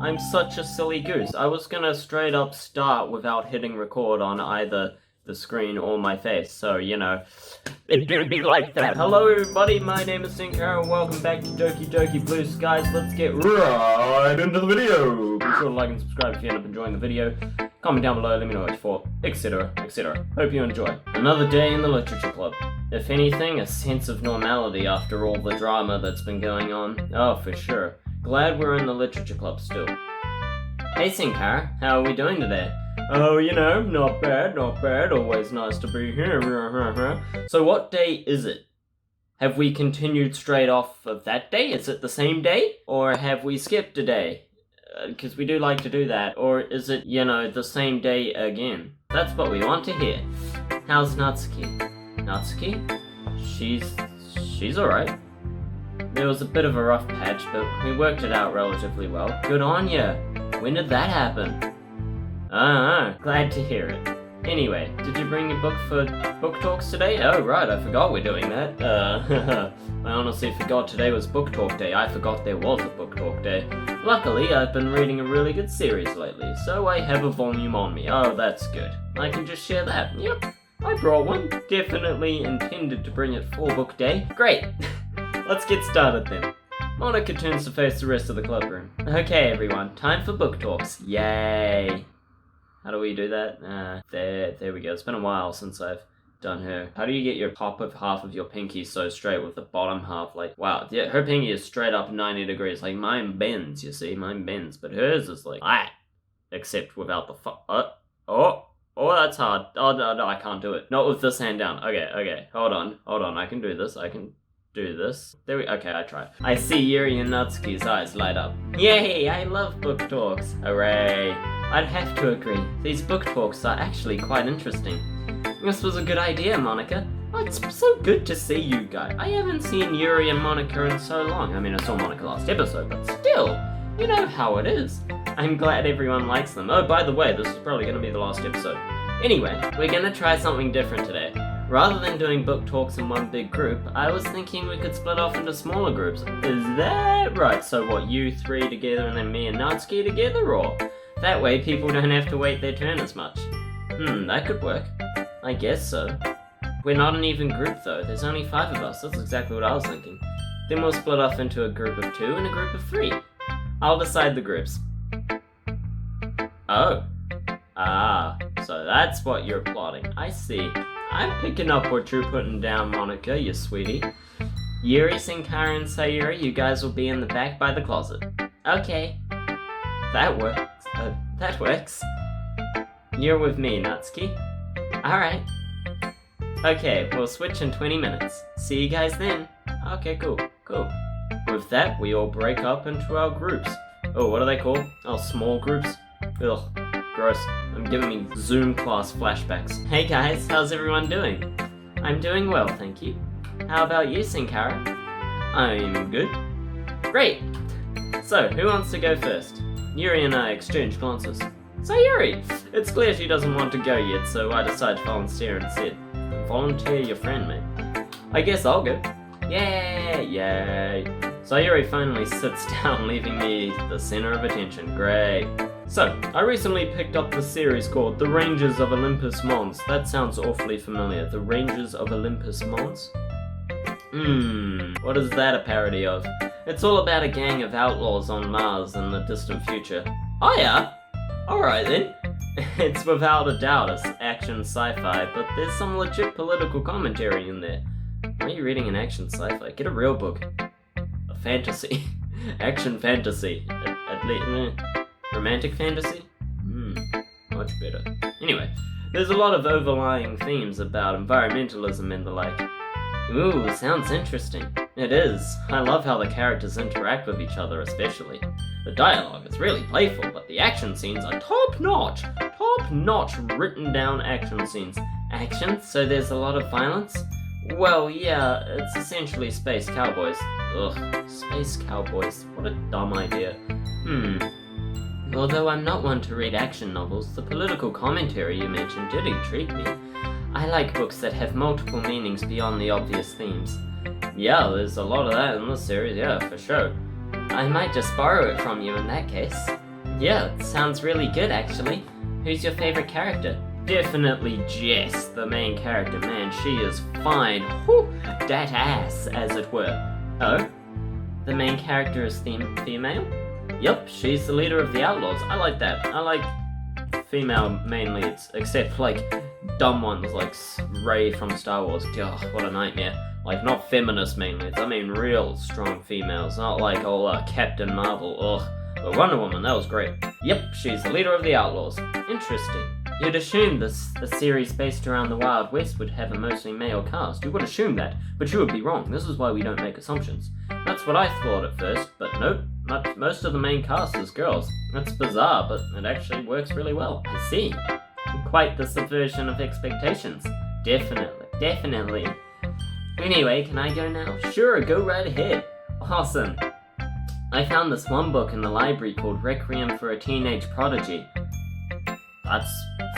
I'm such a silly goose. I was gonna straight up start without hitting record on either the screen or my face, so, you know, it's gonna be like that. Hello everybody, my name is Senkara, and welcome back to Doki Doki Blue Skies. Let's get right into the video. Be sure to like and subscribe if you end up enjoying the video. Comment down below, let me know what you thought, etc, etc. Hope you enjoy. Another day in the literature club. If anything, a sense of normality after all the drama that's been going on. Oh, for sure. Glad we're in the literature club still. Hey Senkara, how are we doing today? Oh, you know, not bad, always nice to be here. So what day is it? Have we continued straight off of that day? Is it the same day? Or have we skipped a day? Because we do like to do that. Or is it, you know, the same day again? That's what we want to hear. How's Natsuki? Natsuki? She's alright. There was a bit of a rough patch, but we worked it out relatively well. Good on ya! When did that happen? Glad to hear it. Anyway, did you bring your book for book talks today? Oh right, I forgot we're doing that. I honestly forgot today was book talk day. I forgot there was a book talk day. Luckily, I've been reading a really good series lately, so I have a volume on me. Oh, that's good. I can just share that. Yep, I brought one. Definitely intended to bring it for book day. Great! Let's get started then. Monica turns to face the rest of the club room. Okay everyone, time for book talks. Yay! How do we do that? There we go. It's been a while since I've done her. How do you get your top of half of your pinky so straight with the bottom half? Like, wow, yeah, her pinky is straight up 90 degrees. Like, mine bends, you see, mine bends. But hers is like, except without the oh, that's hard. Oh, no, I can't do it. Not with this hand down. Okay, hold on, I can do this, okay, I tried. I see Yuri and Natsuki's eyes light up. Yay, I love book talks. Hooray. I'd have to agree, these book talks are actually quite interesting. This was a good idea, Monica. Oh, it's so good to see you guys. I haven't seen Yuri and Monica in so long. I mean, I saw Monica last episode, but still, you know how it is. I'm glad everyone likes them. Oh, by the way, this is probably going to be the last episode. Anyway, we're going to try something different today. Rather than doing book talks in one big group, I was thinking we could split off into smaller groups. Is that right? So what, you three together and then me and Natsuki together, or? That way people don't have to wait their turn as much. That could work. I guess so. We're not an even group though, there's only 5 of us, that's exactly what I was thinking. Then we'll split off into a group of 2 and a group of 3. I'll decide the groups. Oh. So that's what you're plotting. I see. I'm picking up what you're putting down, Monica, you sweetie. Yuri, Senkara, and Sayuri, you guys will be in the back by the closet. Okay. That works. You're with me, Natsuki. Alright. Okay, we'll switch in 20 minutes. See you guys then. Okay, cool. With that, we all break up into our groups. Oh, what are they called? Oh, small groups? Ugh, gross. I'm giving me Zoom class flashbacks. Hey guys, how's everyone doing? I'm doing well, thank you. How about you, Senkara? I'm good. Great! So, who wants to go first? Yuri and I exchange glances. So Yuri, it's clear she doesn't want to go yet, so I decide to volunteer instead. Volunteer your friend, mate. I guess I'll go. Yay! Sayuri finally sits down, leaving me the center of attention. Great. So, I recently picked up the series called The Rangers of Olympus Mons. That sounds awfully familiar. The Rangers of Olympus Mons? What is that a parody of? It's all about a gang of outlaws on Mars in the distant future. Oh yeah? Alright then. It's without a doubt action sci-fi, but there's some legit political commentary in there. Why are you reading an action sci-fi? Get a real book. A fantasy. Action fantasy. At least, romantic fantasy? Much better. Anyway, there's a lot of overlying themes about environmentalism and the like. Ooh, sounds interesting. It is. I love how the characters interact with each other especially. The dialogue is really playful, but the action scenes are top-notch. Top-notch written down action scenes. Action? So there's a lot of violence? Well, yeah, it's essentially space cowboys. Ugh, space cowboys. What a dumb idea. Although I'm not one to read action novels, the political commentary you mentioned did intrigue me. I like books that have multiple meanings beyond the obvious themes. Yeah, there's a lot of that in this series, yeah, for sure. I might just borrow it from you in that case. Yeah, it sounds really good actually. Who's your favorite character? Definitely Jess, the main character. Man, she is fine. Whew, that ass, as it were. Oh? The main character is female? Yep, she's the leader of the Outlaws. I like that. I like female main leads, except like dumb ones like Rey from Star Wars. Ugh, what a nightmare. Like, not feminist main leads, I mean real strong females, not like old Captain Marvel. Ugh. But Wonder Woman, that was great. Yep, she's the leader of the Outlaws. Interesting. You'd assume the series based around the Wild West would have a mostly male cast. You would assume that, but you would be wrong. This is why we don't make assumptions. That's what I thought at first, but nope. Most of the main cast is girls. That's bizarre, but it actually works really well. I see. Quite the subversion of expectations. Definitely. Anyway, can I go now? Sure, go right ahead. Awesome. I found this one book in the library called Requiem for a Teenage Prodigy. That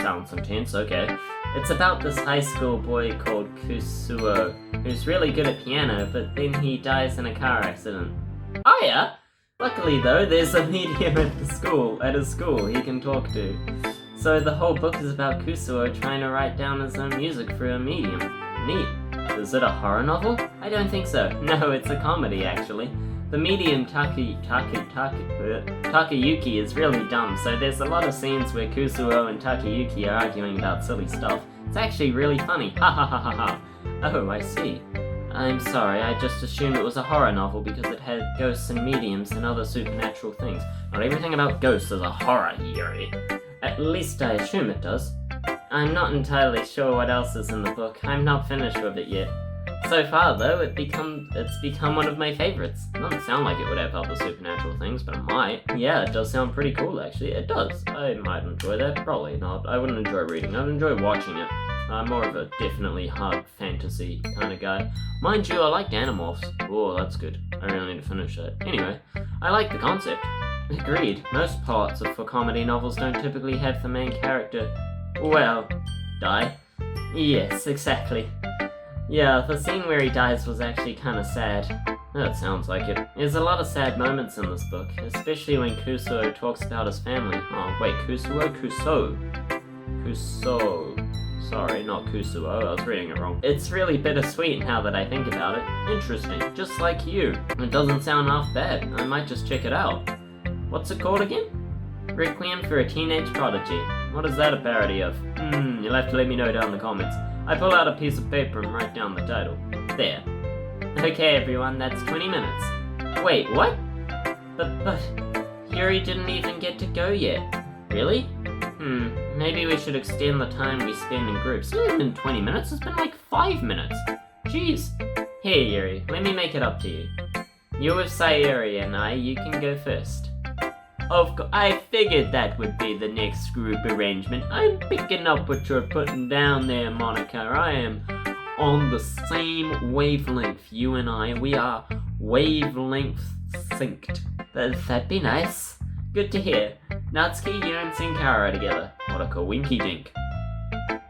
sounds intense, okay. It's about this high school boy called Kusuo, who's really good at piano, but then he dies in a car accident. Oh yeah? Luckily though, there's a medium at his school he can talk to. So the whole book is about Kusuo trying to write down his own music through a medium. Neat. Is it a horror novel? I don't think so. No, it's a comedy actually. The medium Takayuki is really dumb, so there's a lot of scenes where Kusuo and Takayuki are arguing about silly stuff. It's actually really funny. Ha ha ha ha ha. Oh, I see. I'm sorry, I just assumed it was a horror novel because it had ghosts and mediums and other supernatural things. Not everything about ghosts is a horror, Yuri. At least I assume it does. I'm not entirely sure what else is in the book. I'm not finished with it yet. So far, though, it's become one of my favorites. It doesn't sound like it would have other supernatural things, but it might. Yeah, it does sound pretty cool, actually. It does. I might enjoy that. Probably not. I wouldn't enjoy reading. I'd enjoy watching it. I'm more of a definitely hard fantasy kind of guy. Mind you, I like Animorphs. Oh, that's good. I really need to finish that. Anyway, I like the concept. Agreed. Most plots for comedy novels don't typically have the main character, well, die. Yes, exactly. Yeah, the scene where he dies was actually kind of sad. That sounds like it. There's a lot of sad moments in this book, especially when Kusuo talks about his family. Oh, wait, Kusuo? Kuso. Sorry, not Kusuo, I was reading it wrong. It's really bittersweet now that I think about it. Interesting, just like you. It doesn't sound half bad. I might just check it out. What's it called again? Requiem for a Teenage Prodigy. What is that a parody of? You'll have to let me know down in the comments. I pull out a piece of paper and write down the title. There. Okay everyone, that's 20 minutes. Wait, what? But Yuri didn't even get to go yet. Really? Maybe we should extend the time we spend in groups. It hasn't been 20 minutes, it's been like 5 minutes. Jeez. Here Yuri, let me make it up to you. You're with Sayuri and you can go first. Of course, I figured that would be the next group arrangement. I'm picking up what you're putting down there, Monica. I am on the same wavelength. You and I, we are wavelength synced. That'd be nice. Good to hear. Natsuki, you and Senkara together. What a coinky dink.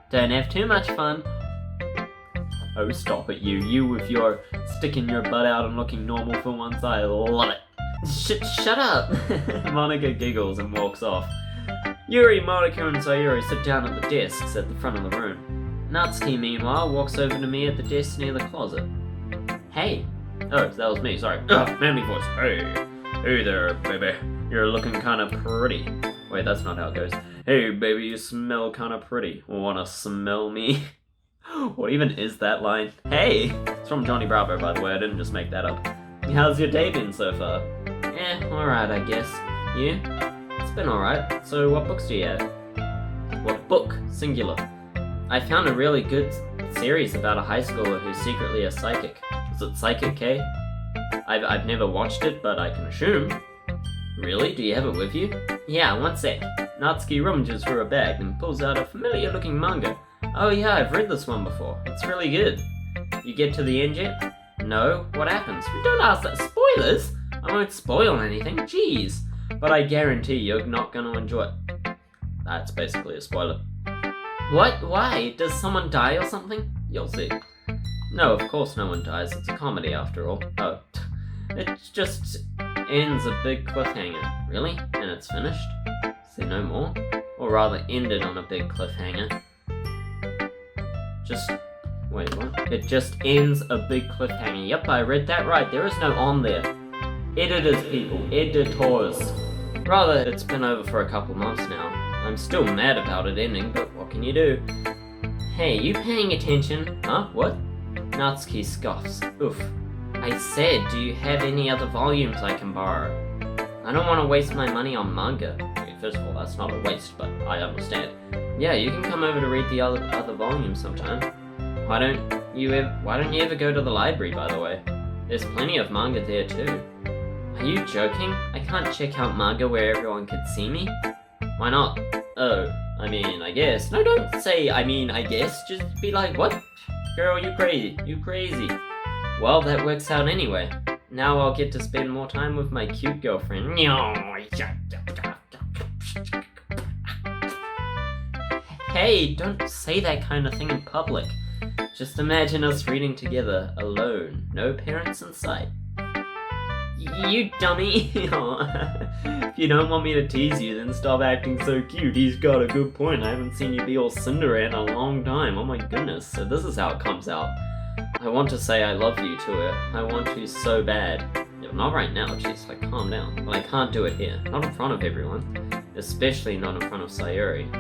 Don't have too much fun. Oh, stop it, you with your sticking your butt out and looking normal for once. I love it. Shut up! Monica giggles and walks off. Yuri, Monica, and Sayuri sit down at the desks at the front of the room. Natsuki, meanwhile, walks over to me at the desk near the closet. Hey! Oh, that was me, sorry. Manly voice. Hey there, baby. You're looking kinda pretty. Wait, that's not how it goes. Hey, baby, you smell kinda pretty. Wanna smell me? What even is that line? Hey! It's from Johnny Bravo, by the way, I didn't just make that up. How's your day been so far? Alright, I guess. You? It's been alright. So, what books do you have? What book? Singular. I found a really good series about a high schooler who's secretly a psychic. Is it Psychic K? I've never watched it, but I can assume. Really? Do you have it with you? Yeah, one sec. Natsuki rummages through a bag and pulls out a familiar-looking manga. Oh yeah, I've read this one before. It's really good. You get to the end yet? No? What happens? Don't ask that. Spoilers? I won't spoil anything. Jeez. But I guarantee you're not going to enjoy it. That's basically a spoiler. What? Why? Does someone die or something? You'll see. No, of course no one dies. It's a comedy after all. Oh. It just ends a big cliffhanger. Really? And it's finished? Is there no more? Or rather ended on a big cliffhanger. Wait, what? It just ends a big cliffhanger. Yep, I read that right. There is no on there. Editors, people. Editors. Rather, it's been over for a couple months now. I'm still mad about it ending, but what can you do? Hey, you paying attention? Huh? What? Natsuki scoffs. Oof. I said, do you have any other volumes I can borrow? I don't want to waste my money on manga. Okay, first of all, that's not a waste, but I understand. Yeah, you can come over to read the other volumes sometime. Why don't you ever go to the library, by the way? There's plenty of manga there too. Are you joking? I can't check out manga where everyone could see me? Why not? Oh, I mean, I guess. No, don't say, I mean, I guess. Just be like, what? Girl, you crazy. You crazy. Well, that works out anyway. Now I'll get to spend more time with my cute girlfriend. Hey, don't say that kind of thing in public. Just imagine us reading together, alone, no parents in sight. You dummy! If you don't want me to tease you, then stop acting so cute. He's got a good point. I haven't seen you be all Cinderella in a long time. Oh my goodness. So this is how it comes out. I want to say I love you to her. I want to so bad. Yeah, not right now, jeez, like calm down. But I can't do it here. Not in front of everyone. Especially not in front of Sayuri.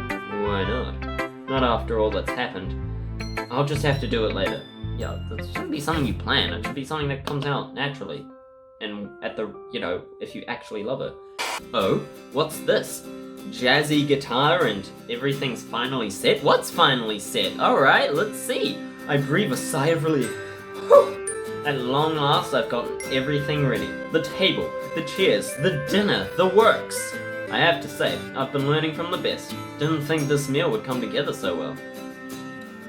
Why not? Not after all that's happened. I'll just have to do it later. Yeah, that shouldn't be something you plan. It should be something that comes out naturally. And at the, if you actually love her. Oh, what's this? Jazzy guitar and everything's finally set? What's finally set? Alright, let's see. I breathe a sigh of relief. Whew. At long last, I've gotten everything ready. The table, the chairs, the dinner, the works. I have to say, I've been learning from the best. Didn't think this meal would come together so well.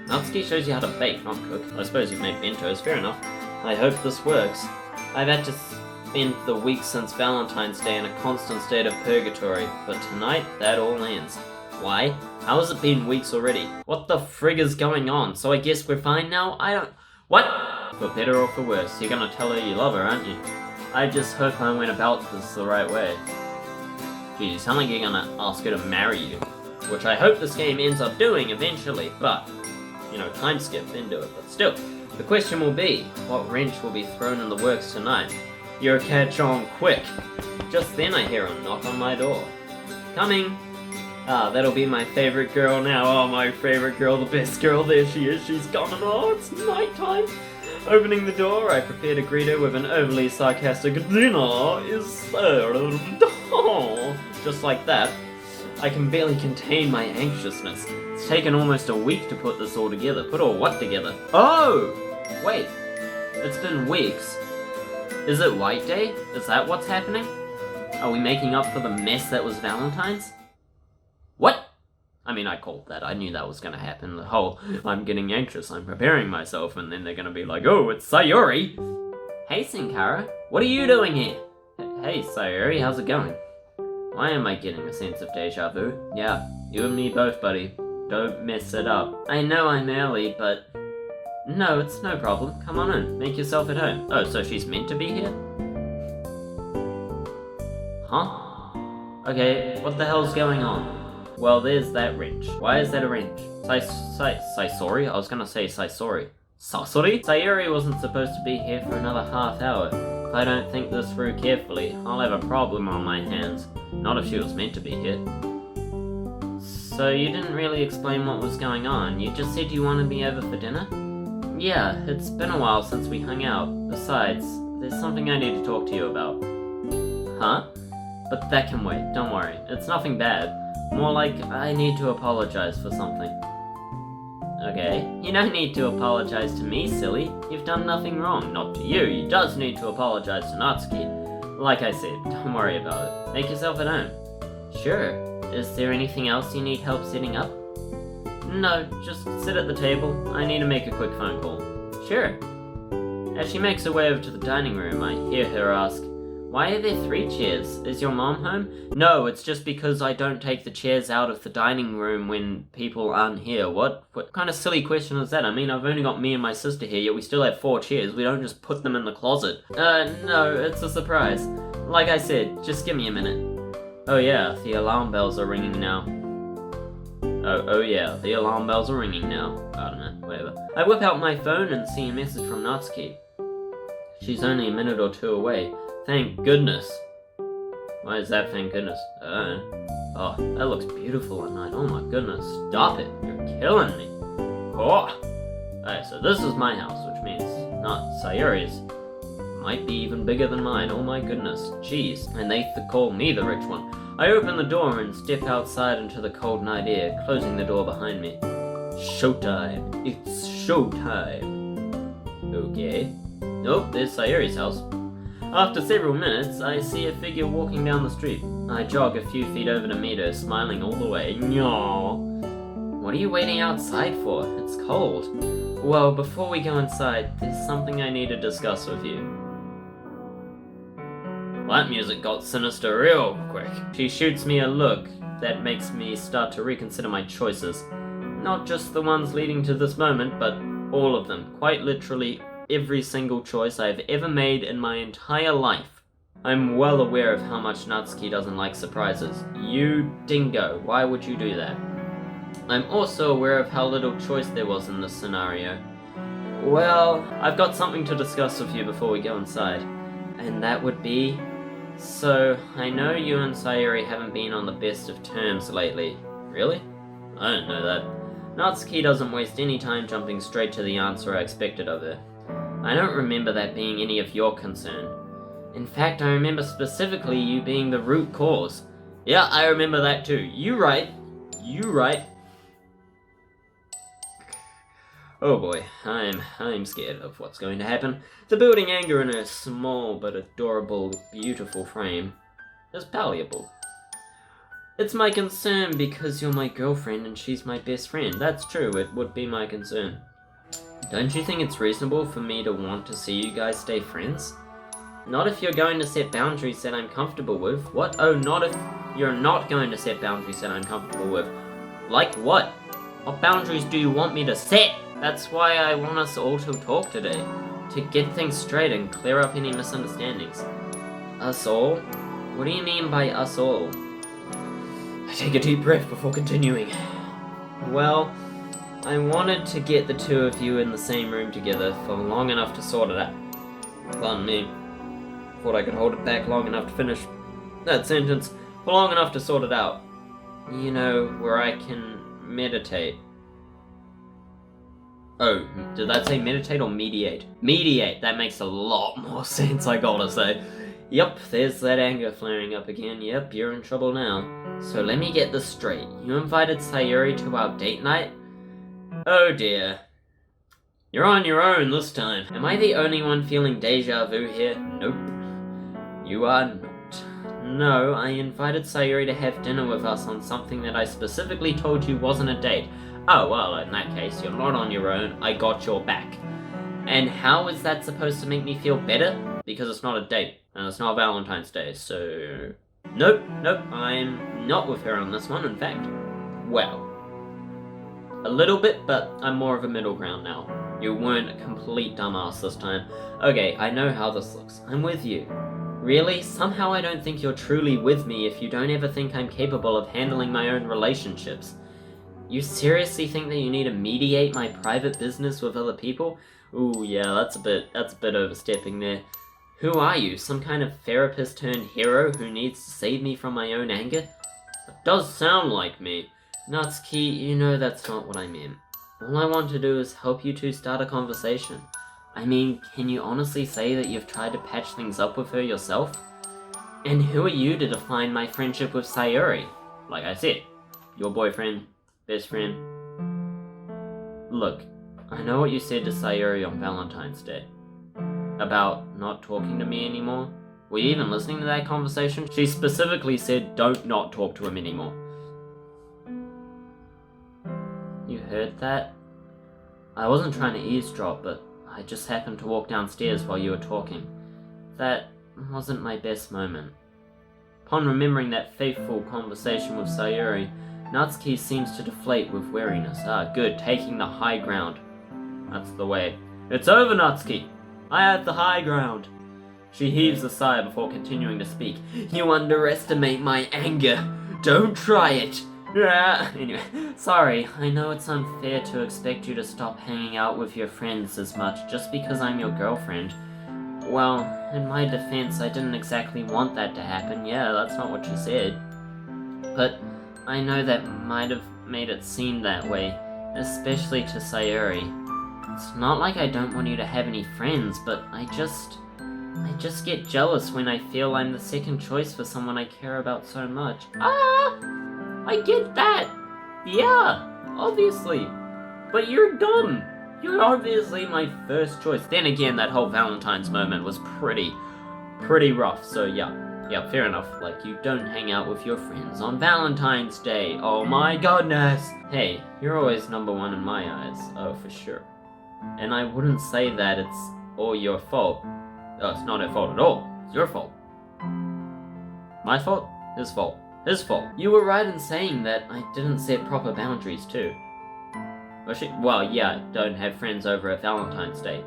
Natsuki shows you how to bake, not cook. I suppose you've made bentos, fair enough. I hope this works. I've had to spend the week since Valentine's Day in a constant state of purgatory, but tonight, that all ends. Why? How has it been weeks already? What the frig is going on? So I guess we're fine now? What? For better or for worse, you're gonna tell her you love her, aren't you? I just hope I went about this the right way. Geez, you sound like you're gonna ask her to marry you. Which I hope this game ends up doing eventually, but, time skip, then do it. But still, the question will be, what wrench will be thrown in the works tonight? You're catch on quick. Just then I hear a knock on my door. Coming. Ah, that'll be my favorite girl now. Oh, my favorite girl, the best girl. There she is. She's gone and it's nighttime. Opening the door, I prepare to greet her with an overly sarcastic dinner is served. Just like that. I can barely contain my anxiousness. It's taken almost a week to put this all together. Put all what together? Oh! Wait. It's been weeks. Is it White Day? Is that what's happening? Are we making up for the mess that was Valentine's? What? I mean, I called that. I knew that was gonna happen. The whole, I'm getting anxious, I'm preparing myself, and then they're gonna be like, oh, it's Sayuri! Hey, Senkara, what are you doing here? Hey, Sayuri, how's it going? Why am I getting a sense of deja vu? Yeah, you and me both, buddy. Don't mess it up. I know I'm early, but... No, it's no problem. Come on in. Make yourself at home. Oh, so she's meant to be here? Huh? Okay, what the hell's going on? Well, there's that wrench. Why is that a wrench? Saisori? I was gonna say Saisori. Sasori? Sayuri wasn't supposed to be here for another half hour. If I don't think this through carefully, I'll have a problem on my hands. Not if she was meant to be here. So you didn't really explain what was going on. You just said you wanted me over for dinner? Yeah, it's been a while since we hung out. Besides, there's something I need to talk to you about. Huh? But that can wait, don't worry. It's nothing bad. More like, I need to apologize for something. Okay, you don't need to apologize to me, silly. You've done nothing wrong. Not to you, you just need to apologize to Natsuki. Like I said, don't worry about it. Make yourself at home. Sure. Is there anything else you need help setting up? No, just sit at the table. I need to make a quick phone call. Sure. As she makes her way over to the dining room, I hear her ask, why are there 3 chairs? Is your mom home? No, it's just because I don't take the chairs out of the dining room when people aren't here. What kind of silly question is that? I mean, I've only got me and my sister here, yet we still have 4 chairs. We don't just put them in the closet. No, it's a surprise. Like I said, just give me a minute. Oh yeah, the alarm bells are ringing now. Oh yeah, the alarm bells are ringing now. I don't know, whatever. I whip out my phone and see a message from Natsuki. She's only a minute or two away. Thank goodness. Why is that thank goodness? Oh, that looks beautiful at night. Oh my goodness, stop it. You're killing me. Oh! Alright, so this is my house, which means not Sayuri's. Might be even bigger than mine. Oh my goodness. Jeez. And they call me the rich one. I open the door and step outside into the cold night air, closing the door behind me. Showtime. It's showtime. Okay. Nope, there's Sayuri's house. After several minutes, I see a figure walking down the street. I jog a few feet over to meet her, smiling all the way. Nyah. What are you waiting outside for? It's cold. Well, before we go inside, there's something I need to discuss with you. That music got sinister real quick. She shoots me a look that makes me start to reconsider my choices. Not just the ones leading to this moment, but all of them. Quite literally every single choice I've ever made in my entire life. I'm well aware of how much Natsuki doesn't like surprises. You dingo, why would you do that? I'm also aware of how little choice there was in this scenario. Well, I've got something to discuss with you before we go inside. And that would be... So, I know you and Sayuri haven't been on the best of terms lately. Really? I didn't know that. Natsuki doesn't waste any time jumping straight to the answer I expected of her. I don't remember that being any of your concern. In fact, I remember specifically you being the root cause. Yeah, I remember that too. You right. Oh boy, I'm scared of what's going to happen. The building anger in her small but adorable, beautiful frame is palpable. It's my concern because you're my girlfriend and she's my best friend. That's true, it would be my concern. Don't you think it's reasonable for me to want to see you guys stay friends? Not if you're going to set boundaries that I'm comfortable with. What? Oh, not if you're not going to set boundaries that I'm comfortable with. Like what? What boundaries do you want me to set? That's why I want us all to talk today. To get things straight and clear up any misunderstandings. Us all? What do you mean by us all? I take a deep breath before continuing. Well, I wanted to get the two of you in the same room together for long enough to sort it out. Pardon me. Thought I could hold it back long enough to finish that sentence. For long enough to sort it out. You know, where I can meditate. Oh, did that say meditate or mediate? Mediate, that makes a lot more sense, I gotta say. Yep, there's that anger flaring up again. Yep, you're in trouble now. So let me get this straight. You invited Sayuri to our date night? Oh dear. You're on your own this time. Am I the only one feeling deja vu here? Nope. You are not. No, I invited Sayuri to have dinner with us on something that I specifically told you wasn't a date. Oh, well, in that case, you're not on your own. I got your back. And how is that supposed to make me feel better? Because it's not a date, and it's not Valentine's Day, so... Nope, I'm not with her on this one, in fact. Well, a little bit, but I'm more of a middle ground now. You weren't a complete dumbass this time. Okay, I know how this looks. I'm with you. Really? Somehow I don't think you're truly with me if you don't ever think I'm capable of handling my own relationships. You seriously think that you need to mediate my private business with other people? Ooh, yeah, that's a bit overstepping there. Who are you? Some kind of therapist turned hero who needs to save me from my own anger? It does sound like me. Natsuki, you know that's not what I meant. All I want to do is help you two start a conversation. I mean, can you honestly say that you've tried to patch things up with her yourself? And who are you to define my friendship with Sayuri? Like I said, your boyfriend, best friend. Look, I know what you said to Sayuri on Valentine's Day. About not talking to me anymore. Were you even listening to that conversation? She specifically said don't not talk to him anymore. You heard that? I wasn't trying to eavesdrop, but I just happened to walk downstairs while you were talking. That wasn't my best moment. Upon remembering that fateful conversation with Sayuri, Natsuki seems to deflate with weariness. Ah, good, taking the high ground. That's the way. It's over, Natsuki! I have the high ground! She heaves a sigh before continuing to speak. You underestimate my anger. Don't try it. Anyway, sorry, I know it's unfair to expect you to stop hanging out with your friends as much just because I'm your girlfriend. Well, in my defense, I didn't exactly want that to happen. Yeah, that's not what she said. But I know that might have made it seem that way, especially to Sayuri. It's not like I don't want you to have any friends, but I just get jealous when I feel I'm the second choice for someone I care about so much. I get that! Yeah, obviously. But you're dumb. You're obviously my first choice. Then again, that whole Valentine's moment was pretty rough, so yeah, fair enough. Like, you don't hang out with your friends on Valentine's Day. Oh my goodness! Hey, you're always number one in my eyes. Oh, for sure. And I wouldn't say that it's all your fault. Oh, it's not her fault at all. It's your fault. My fault? His fault. His fault. You were right in saying that I didn't set proper boundaries too. Well, yeah, don't have friends over at Valentine's Day.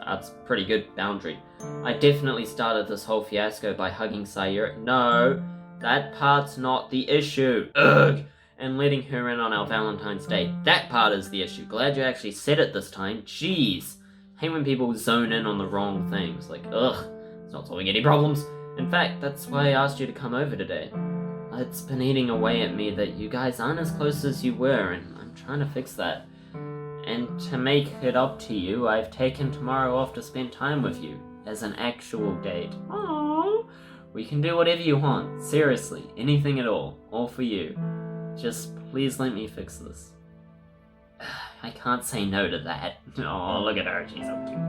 That's a pretty good boundary. I definitely started this whole fiasco by hugging Sayuri. No, that part's not the issue. Ugh! And letting her in on our Valentine's Day. That part is the issue. Glad you actually said it this time. Jeez. Hate when people zone in on the wrong things. Like, ugh, it's not solving any problems. In fact, that's why I asked you to come over today. It's been eating away at me that you guys aren't as close as you were, and I'm trying to fix that. And to make it up to you, I've taken tomorrow off to spend time with you, as an actual date. Aww. We can do whatever you want, seriously, anything at all for you. Just please let me fix this. I can't say no to that. Oh, look at her, she's so cute.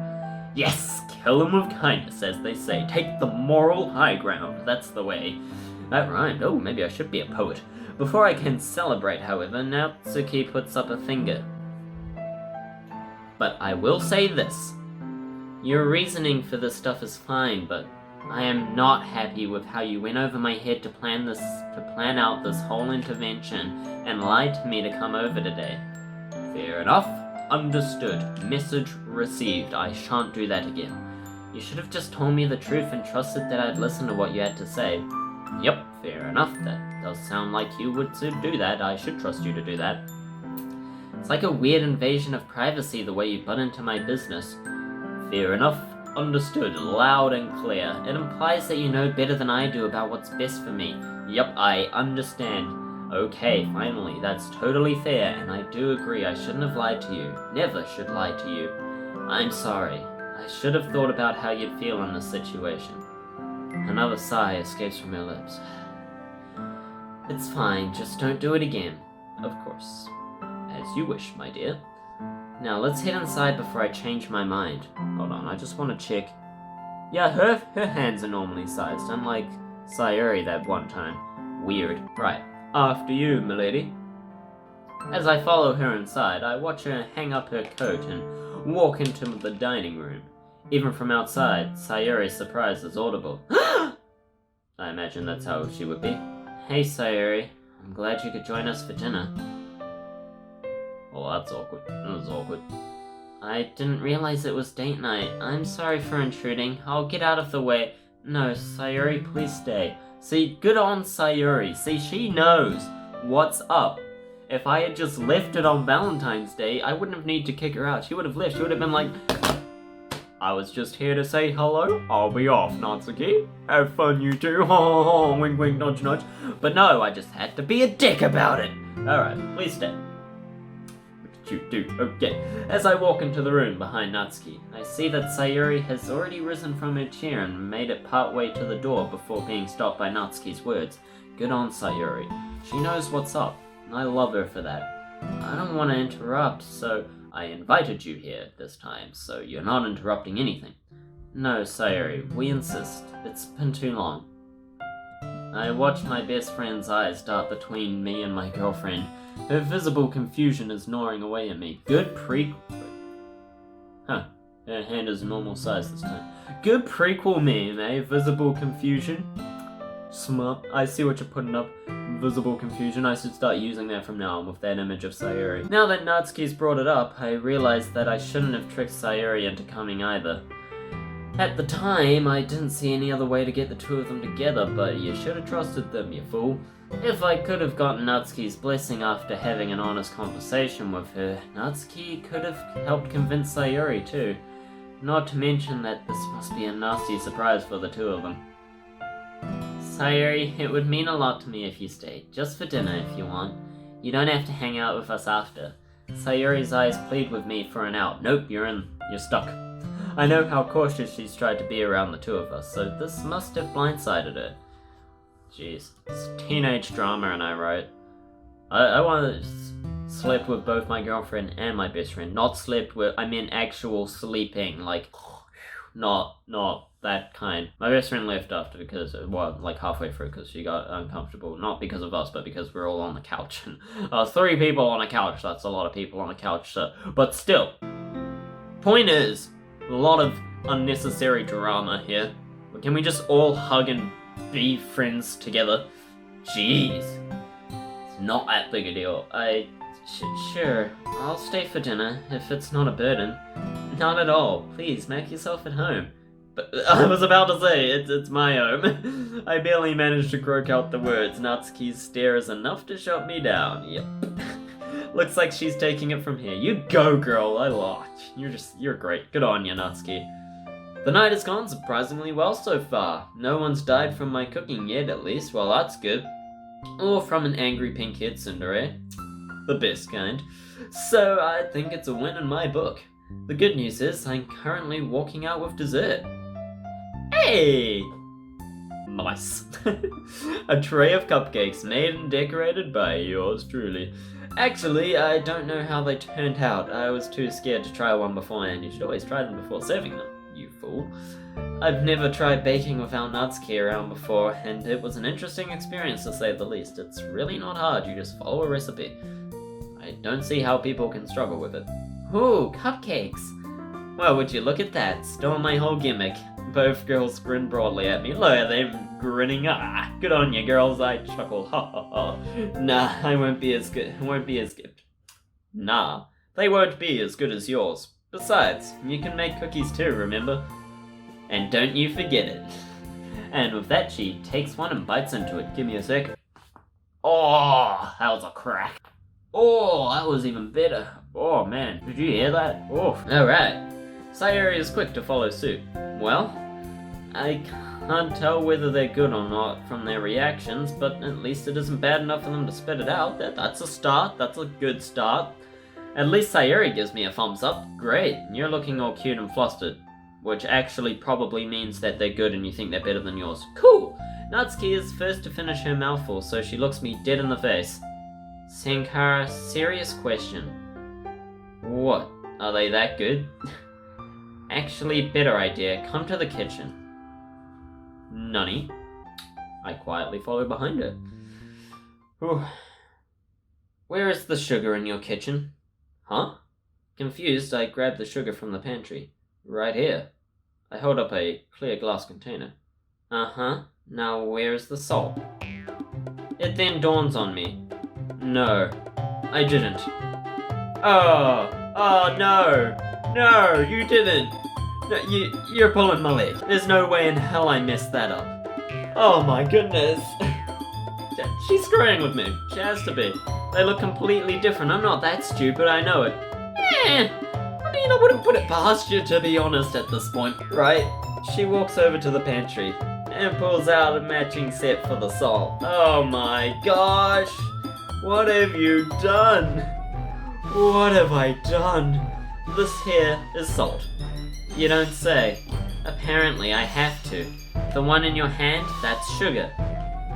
Yes, kill him with kindness, as they say. Take the moral high ground, that's the way. That rhymed. Oh, maybe I should be a poet. Before I can celebrate, however, Natsuki puts up a finger. But I will say this. Your reasoning for this stuff is fine, but I am not happy with how you went over my head to plan out this whole intervention and lied to me to come over today. Fair enough. Understood. Message received. I shan't do that again. You should have just told me the truth and trusted that I'd listen to what you had to say. Yep, fair enough. That does sound like you would do that. I should trust you to do that. It's like a weird invasion of privacy the way you butt into my business. Fair enough. Understood. Loud and clear. It implies that you know better than I do about what's best for me. Yep, I understand. Okay, finally. That's totally fair, and I do agree I shouldn't have lied to you. Never should lie to you. I'm sorry. I should have thought about how you'd feel in this situation. Another sigh escapes from her lips. It's fine, just don't do it again. Of course. As you wish, my dear. Now, let's head inside before I change my mind. Hold on, I just want to check. Yeah, her hands are normally sized, unlike Sayuri that one time. Weird. Right, after you, milady. As I follow her inside, I watch her hang up her coat and walk into the dining room. Even from outside, Sayuri's surprise is audible. I imagine that's how she would be. Hey Sayuri, I'm glad you could join us for dinner. Oh, that's awkward. That was awkward. I didn't realize it was date night. I'm sorry for intruding. I'll get out of the way. No, Sayuri, please stay. See, good on Sayuri. See, she knows what's up. If I had just left it on Valentine's Day, I wouldn't have needed to kick her out. She would have left. She would have been like, I was just here to say hello. I'll be off, Natsuki. Have fun, you two. Wink, wink, nudge, nudge. But no, I just had to be a dick about it. Alright, please stay. What did you do? Okay. As I walk into the room behind Natsuki, I see that Sayuri has already risen from her chair and made it partway to the door before being stopped by Natsuki's words. Good on Sayuri. She knows what's up, and I love her for that. I don't want to interrupt, so I invited you here this time, so you're not interrupting anything. No, Sayuri, we insist. It's been too long. I watch my best friend's eyes dart between me and my girlfriend. Her visible confusion is gnawing away at me. Good Huh. Her hand is normal size this time. Good prequel meme, eh? Visible confusion. Smart. I see what you're putting up. Visible confusion. I should start using that from now on with that image of Sayuri. Now that Natsuki's brought it up, I realize that I shouldn't have tricked Sayuri into coming either. At the time, I didn't see any other way to get the two of them together, but you should have trusted them, you fool. If I could have gotten Natsuki's blessing after having an honest conversation with her, Natsuki could have helped convince Sayuri too. Not to mention that this must be a nasty surprise for the two of them. Sayuri, it would mean a lot to me if you stayed, just for dinner if you want. You don't have to hang out with us after. Sayuri's eyes plead with me for an out. Nope, you're stuck. I know how cautious she's tried to be around the two of us, so this must have blindsided her. Jeez, it's teenage drama and I write. I want to slept with both my girlfriend and my best friend. Not slept with, I mean actual sleeping, like, not that kind. My best friend left after because, well, like halfway through because she got uncomfortable. Not because of us, but because we're all on the couch. And 3 people on a couch, that's a lot of people on a couch, so. But still, point is, a lot of unnecessary drama here. Can we just all hug and be friends together? Jeez. It's not that big a deal. Sure, I'll stay for dinner, if it's not a burden. Not at all. Please, make yourself at home. But I was about to say, it's my home. I barely managed to croak out the words. Natsuki's stare is enough to shut me down. Yep. Looks like she's taking it from here. You go, girl. I lost. You're great. Good on you, Natsuki. The night has gone surprisingly well so far. No one's died from my cooking yet, at least. Well, that's good. Or from an angry pink-haired tsundere. The best kind. So I think it's a win in my book. The good news is I'm currently walking out with dessert. Hey! Nice. A tray of cupcakes made and decorated by yours truly. Actually, I don't know how they turned out. I was too scared to try one beforehand. You should always try them before serving them, you fool. I've never tried baking without Natsuki around before, and it was an interesting experience to say the least. It's really not hard, you just follow a recipe. I don't see how people can struggle with it. Ooh, cupcakes! Well, would you look at that? Stole my whole gimmick. Both girls grin broadly at me. Look at them grinning. Ah, good on you, girls. I chuckled. Ha ha ha. Nah, I won't be as good. Nah, they won't be as good as yours. Besides, you can make cookies too, remember? And don't you forget it. And with that, she takes one and bites into it. Give me a sec. Oh, that was a crack. Oh, that was even better. Oh man, did you hear that? Oh, alright. Sayuri is quick to follow suit. Well, I can't tell whether they're good or not from their reactions, but at least it isn't bad enough for them to spit it out. That's a start. That's a good start. At least Sayuri gives me a thumbs up. Great, you're looking all cute and flustered. Which actually probably means that they're good and you think they're better than yours. Cool! Natsuki is first to finish her mouthful, so she looks me dead in the face. Senkara, serious question. What? Are they that good? Actually, better idea. Come to the kitchen. Nani? I quietly follow behind her. Whew. Where is the sugar in your kitchen? Huh? Confused, I grab the sugar from the pantry. Right here. I hold up a clear glass container. Uh-huh. Now where's the salt? It then dawns on me. No, I didn't. Oh no! No, you didn't! No, you're pulling my leg. There's no way in hell I messed that up. Oh my goodness. She's screwing with me. She has to be. They look completely different. I'm not that stupid, I know it. I mean, I wouldn't put it past you, to be honest, at this point, right? She walks over to the pantry and pulls out a matching set for the salt. Oh my gosh! What have you done? What have I done? This here is salt. You don't say. Apparently I have to. The one in your hand, that's sugar.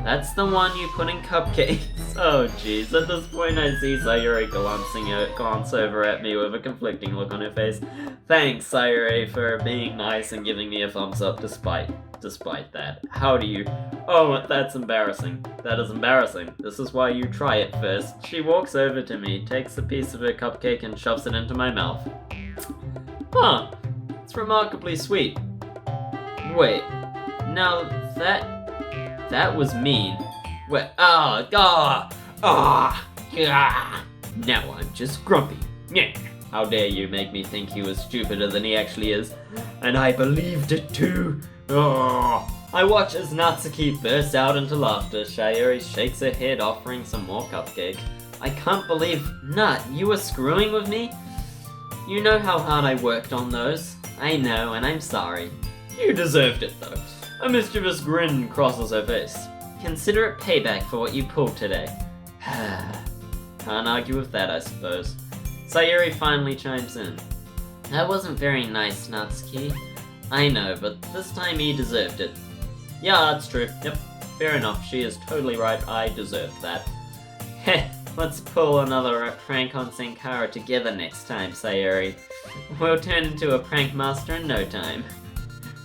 That's the one you put in cupcakes. Oh jeez, at this point I see Sayuri glance over at me with a conflicting look on her face. Thanks, Sayuri, for being nice and giving me a thumbs up despite that. How do you... Oh, that's embarrassing. That is embarrassing. This is why you try it first. She walks over to me, takes a piece of her cupcake and shoves it into my mouth. Huh, it's remarkably sweet. Wait, now that was mean. Wait, now I'm just grumpy. Yeah. How dare you make me think he was stupider than he actually is? And I believed it too! Oh. I watch as Natsuki bursts out into laughter. Sayuri shakes her head, offering some more cupcake. I can't believe... Nat, you were screwing with me? You know how hard I worked on those. I know, and I'm sorry. You deserved it, though. A mischievous grin crosses her face. Consider it payback for what you pulled today. Can't argue with that, I suppose. Sayuri finally chimes in. That wasn't very nice, Natsuki. I know, but this time he deserved it. Yeah, that's true. Yep, fair enough. She is totally right. I deserved that. Heh, let's pull another prank on Senkara together next time, Sayuri. We'll turn into a prank master in no time.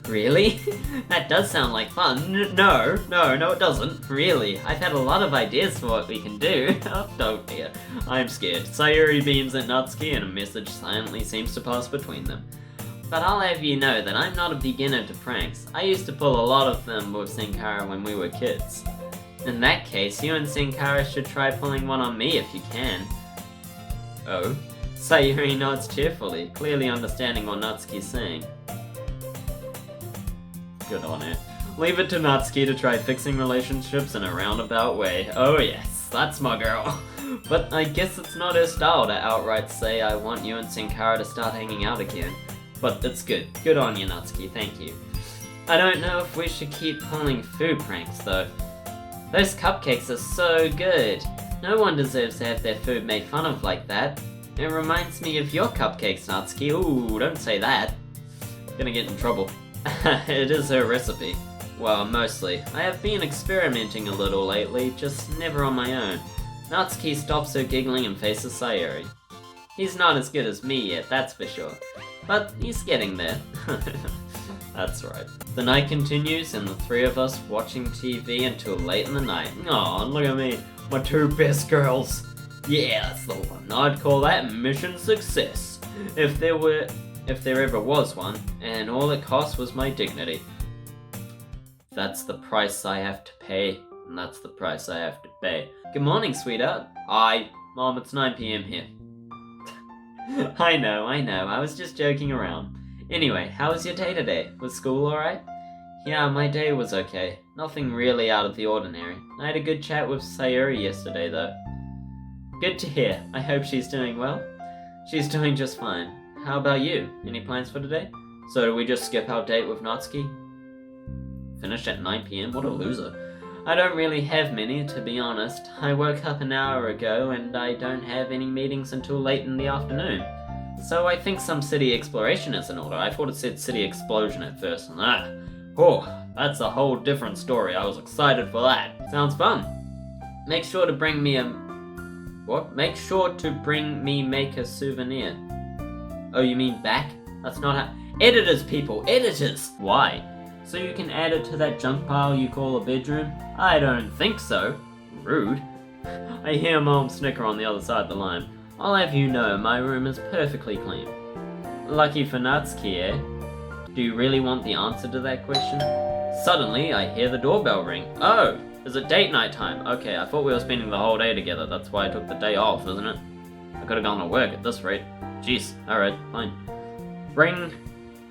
Really? That does sound like fun. No, it doesn't. Really, I've had a lot of ideas for what we can do. Oh, don't fear. I'm scared. Sayuri beams at Natsuki and a message silently seems to pass between them. But I'll have you know that I'm not a beginner to pranks. I used to pull a lot of them with Senkara when we were kids. In that case, you and Senkara should try pulling one on me if you can. Oh? Sayuri nods cheerfully, clearly understanding what Natsuki's saying. Good on her. Leave it to Natsuki to try fixing relationships in a roundabout way. Oh yes, that's my girl. But I guess it's not her style to outright say I want you and Senkara to start hanging out again. But it's good. Good on you, Natsuki, thank you. I don't know if we should keep pulling food pranks, though. Those cupcakes are so good. No one deserves to have their food made fun of like that. It reminds me of your cupcakes, Natsuki. Ooh, don't say that. Gonna get in trouble. It is her recipe. Well, mostly. I have been experimenting a little lately, just never on my own. Natsuki stops her giggling and faces Sayuri. He's not as good as me yet, that's for sure. But he's getting there. That's right. The night continues and the three of us watching TV until late in the night. Aw, look at me, my two best girls. Yeah, that's the one. I'd call that mission success. If there ever was one, and all it cost was my dignity. That's the price I have to pay, and that's the price I have to pay. Good morning, sweetheart. Mom, it's 9 PM here. I know, I was just joking around. Anyway, how was your day today? Was school alright? Yeah, my day was okay. Nothing really out of the ordinary. I had a good chat with Sayuri yesterday, though. Good to hear. I hope she's doing well. She's doing just fine. How about you? Any plans for today? So do we just skip our date with Natsuki? Finished at 9 PM? What a loser. I don't really have many, to be honest. I woke up an hour ago and I don't have any meetings until late in the afternoon. So I think some city exploration is in order. I thought it said city explosion at first. That's a whole different story. I was excited for that. Sounds fun. Make sure to bring me Make sure to bring me make a souvenir. Oh, you mean back? That's not how... Editors, people! Editors! Why? So you can add it to that junk pile you call a bedroom? I don't think so. Rude. I hear Mom snicker on the other side of the line. I'll have you know, my room is perfectly clean. Lucky for Natsuki, eh? Do you really want the answer to that question? Suddenly, I hear the doorbell ring. Oh, is it date night time? Okay, I thought we were spending the whole day together. That's why I took the day off, isn't it? I could have gone to work at this rate. Jeez, alright, fine. Ring.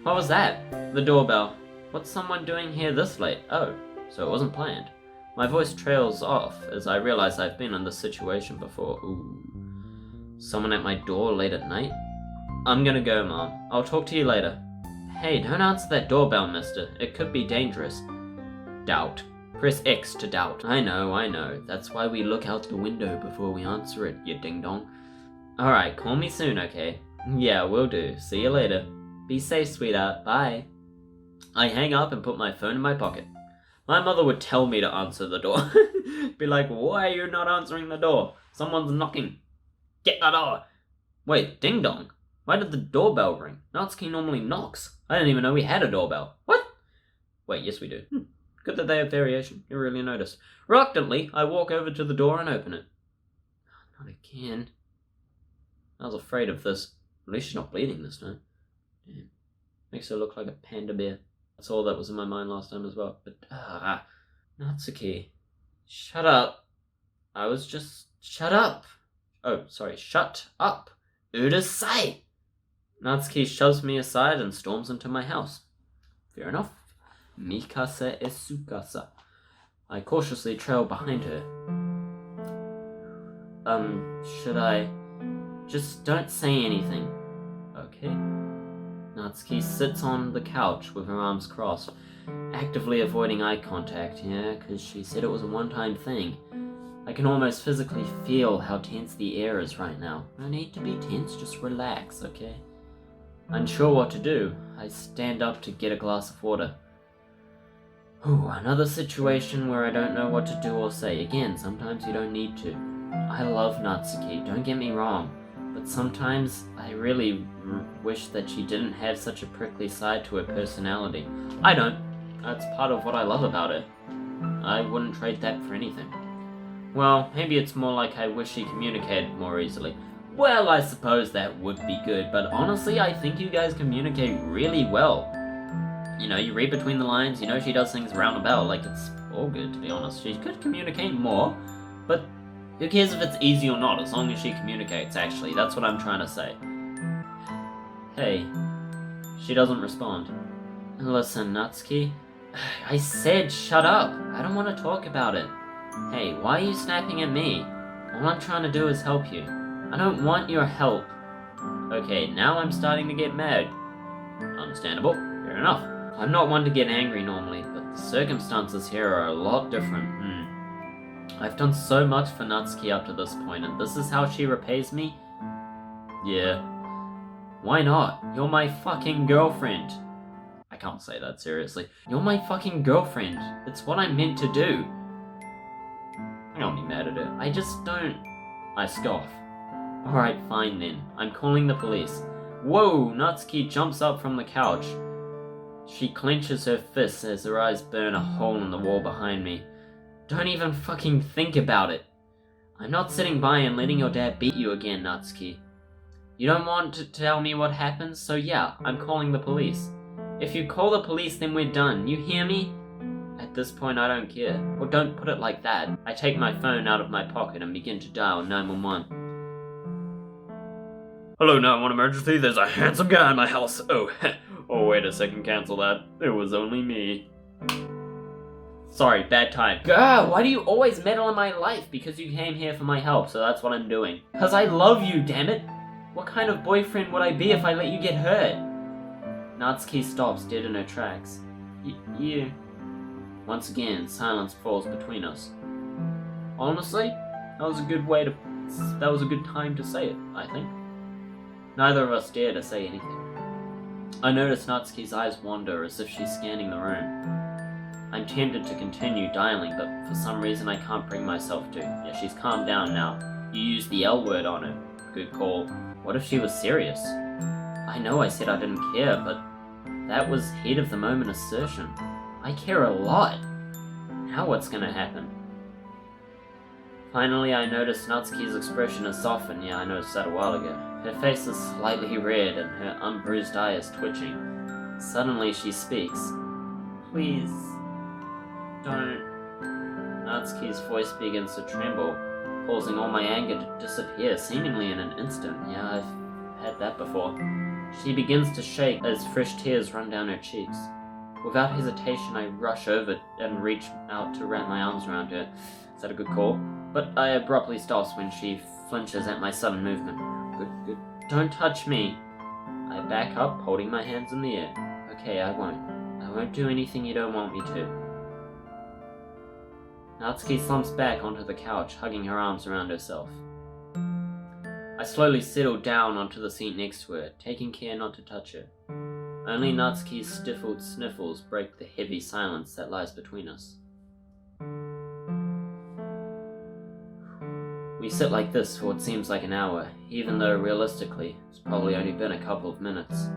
What was that? The doorbell. What's someone doing here this late? Oh, so it wasn't planned. My voice trails off as I realize I've been in this situation before. Ooh. Someone at my door late at night? I'm gonna go, Mom. I'll talk to you later. Hey, don't answer that doorbell, mister. It could be dangerous. Doubt. Press X to doubt. I know. That's why we look out the window before we answer it, you ding-dong. Alright, call me soon, okay? Yeah, will do. See you later. Be safe, sweetheart. Bye. I hang up and put my phone in my pocket. My mother would tell me to answer the door. Be like, why are you not answering the door? Someone's knocking. Get the door. Wait, ding dong. Why did the doorbell ring? Natsuki normally knocks. I didn't even know we had a doorbell. What? Wait, yes we do. Good that they have variation. You really notice. Reluctantly, I walk over to the door and open it. Not again. I was afraid of this. At least she's not bleeding this time. Damn. Makes her look like a panda bear. That's all that was in my mind last time as well. But, Natsuki. Shut up. Shut up. Oh, sorry, shut up. Urasai. Natsuki shoves me aside and storms into my house. Fair enough. Mikasa e Tsukasa. I cautiously trail behind her. Should I? Just don't say anything. Okay. Natsuki sits on the couch with her arms crossed, actively avoiding eye contact, yeah, because she said it was a one-time thing. I can almost physically feel how tense the air is right now. No need to be tense, just relax, okay? Unsure what to do, I stand up to get a glass of water. Ooh, another situation where I don't know what to do or say. Again, sometimes you don't need to. I love Natsuki, don't get me wrong, but sometimes I really wish that she didn't have such a prickly side to her personality. I don't. That's part of what I love about her. I wouldn't trade that for anything. Well, maybe it's more like I wish she communicated more easily. Well, I suppose that would be good, but honestly, I think you guys communicate really well. You know, you read between the lines, you know she does things roundabout, like it's all good, to be honest. She could communicate more, but who cares if it's easy or not, as long as she communicates, actually. That's what I'm trying to say. Hey. She doesn't respond. Listen, Natsuki. I said shut up. I don't want to talk about it. Hey, why are you snapping at me? All I'm trying to do is help you. I don't want your help. Okay, now I'm starting to get mad. Understandable. Fair enough. I'm not one to get angry normally, but the circumstances here are a lot different. I've done so much for Natsuki up to this point, and this is how she repays me? Yeah. Why not? You're my fucking girlfriend. I can't say that seriously. You're my fucking girlfriend. It's what I'm meant to do. I don't be mad at her. I just don't... I scoff. Alright, fine then. I'm calling the police. Whoa! Natsuki jumps up from the couch. She clenches her fists as her eyes burn a hole in the wall behind me. Don't even fucking think about it. I'm not sitting by and letting your dad beat you again, Natsuki. You don't want to tell me what happens, so yeah, I'm calling the police. If you call the police, then we're done. You hear me? At this point, I don't care. Or don't put it like that. I take my phone out of my pocket and begin to dial 911. Hello, 911 emergency. There's a handsome guy in my house. Oh, oh, wait a second. Cancel that. It was only me. Sorry, bad time. Girl, why do you always meddle in my life? Because you came here for my help, so that's what I'm doing. Cause I love you, damn it! What kind of boyfriend would I be if I let you get hurt? Natsuki stops dead in her tracks. You... Once again, silence falls between us. Honestly, that was a good time to say it, I think. Neither of us dare to say anything. I notice Natsuki's eyes wander as if she's scanning the room. I'm tempted to continue dialing, but for some reason I can't bring myself to. Yeah, she's calmed down now. You used the L word on her. Good call. What if she was serious? I know I said I didn't care, but that was heat of the moment assertion. I care a lot. Now what's gonna happen? Finally, I notice Natsuki's expression has softened. Yeah, I noticed that a while ago. Her face is slightly red and her unbruised eye is twitching. Suddenly she speaks. Please, don't. Natsuki's voice begins to tremble, causing all my anger to disappear, seemingly in an instant. Yeah, I've had that before. She begins to shake as fresh tears run down her cheeks. Without hesitation, I rush over and reach out to wrap my arms around her. Is that a good call? But I abruptly stops when she flinches at my sudden movement. Good. Don't touch me. I back up, holding my hands in the air. Okay, I won't. I won't do anything you don't want me to. Natsuki slumps back onto the couch, hugging her arms around herself. I slowly settle down onto the seat next to her, taking care not to touch her. Only Natsuki's stifled sniffles break the heavy silence that lies between us. We sit like this for what seems like an hour, even though realistically, it's probably only been a couple of minutes.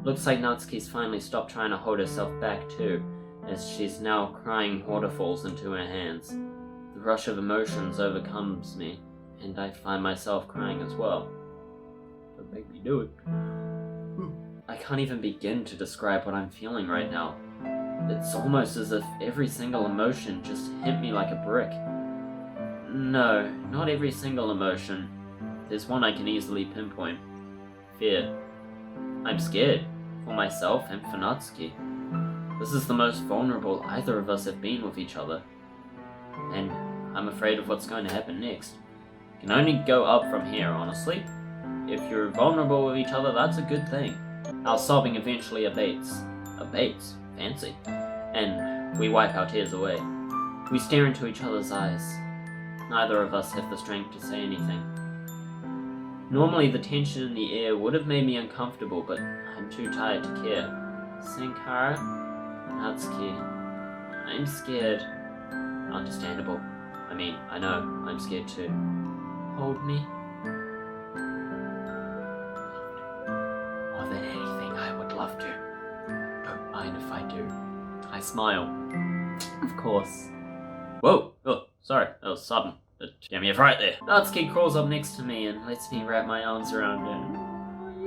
Looks like Natsuki's finally stopped trying to hold herself back too, as she's now crying waterfalls into her hands. The rush of emotions overcomes me, and I find myself crying as well. Don't make me do it. I can't even begin to describe what I'm feeling right now. It's almost as if every single emotion just hit me like a brick. No, not every single emotion. There's one I can easily pinpoint. Fear. I'm scared. For myself and for Natsuki. This is the most vulnerable either of us have been with each other. And I'm afraid of what's going to happen next. It can only go up from here, honestly. If you're vulnerable with each other, that's a good thing. Our sobbing eventually abates. Abates? Fancy. And we wipe our tears away. We stare into each other's eyes. Neither of us have the strength to say anything. Normally the tension in the air would have made me uncomfortable, but I'm too tired to care. Senkara? Natsuki. I'm scared. Understandable. I mean, I know, I'm scared too. Hold me. More than anything, I would love to. Don't mind if I do. I smile. Of course. Whoa! Oh, sorry, that was sudden. It gave me a fright there. Natsuki crawls up next to me and lets me wrap my arms around her.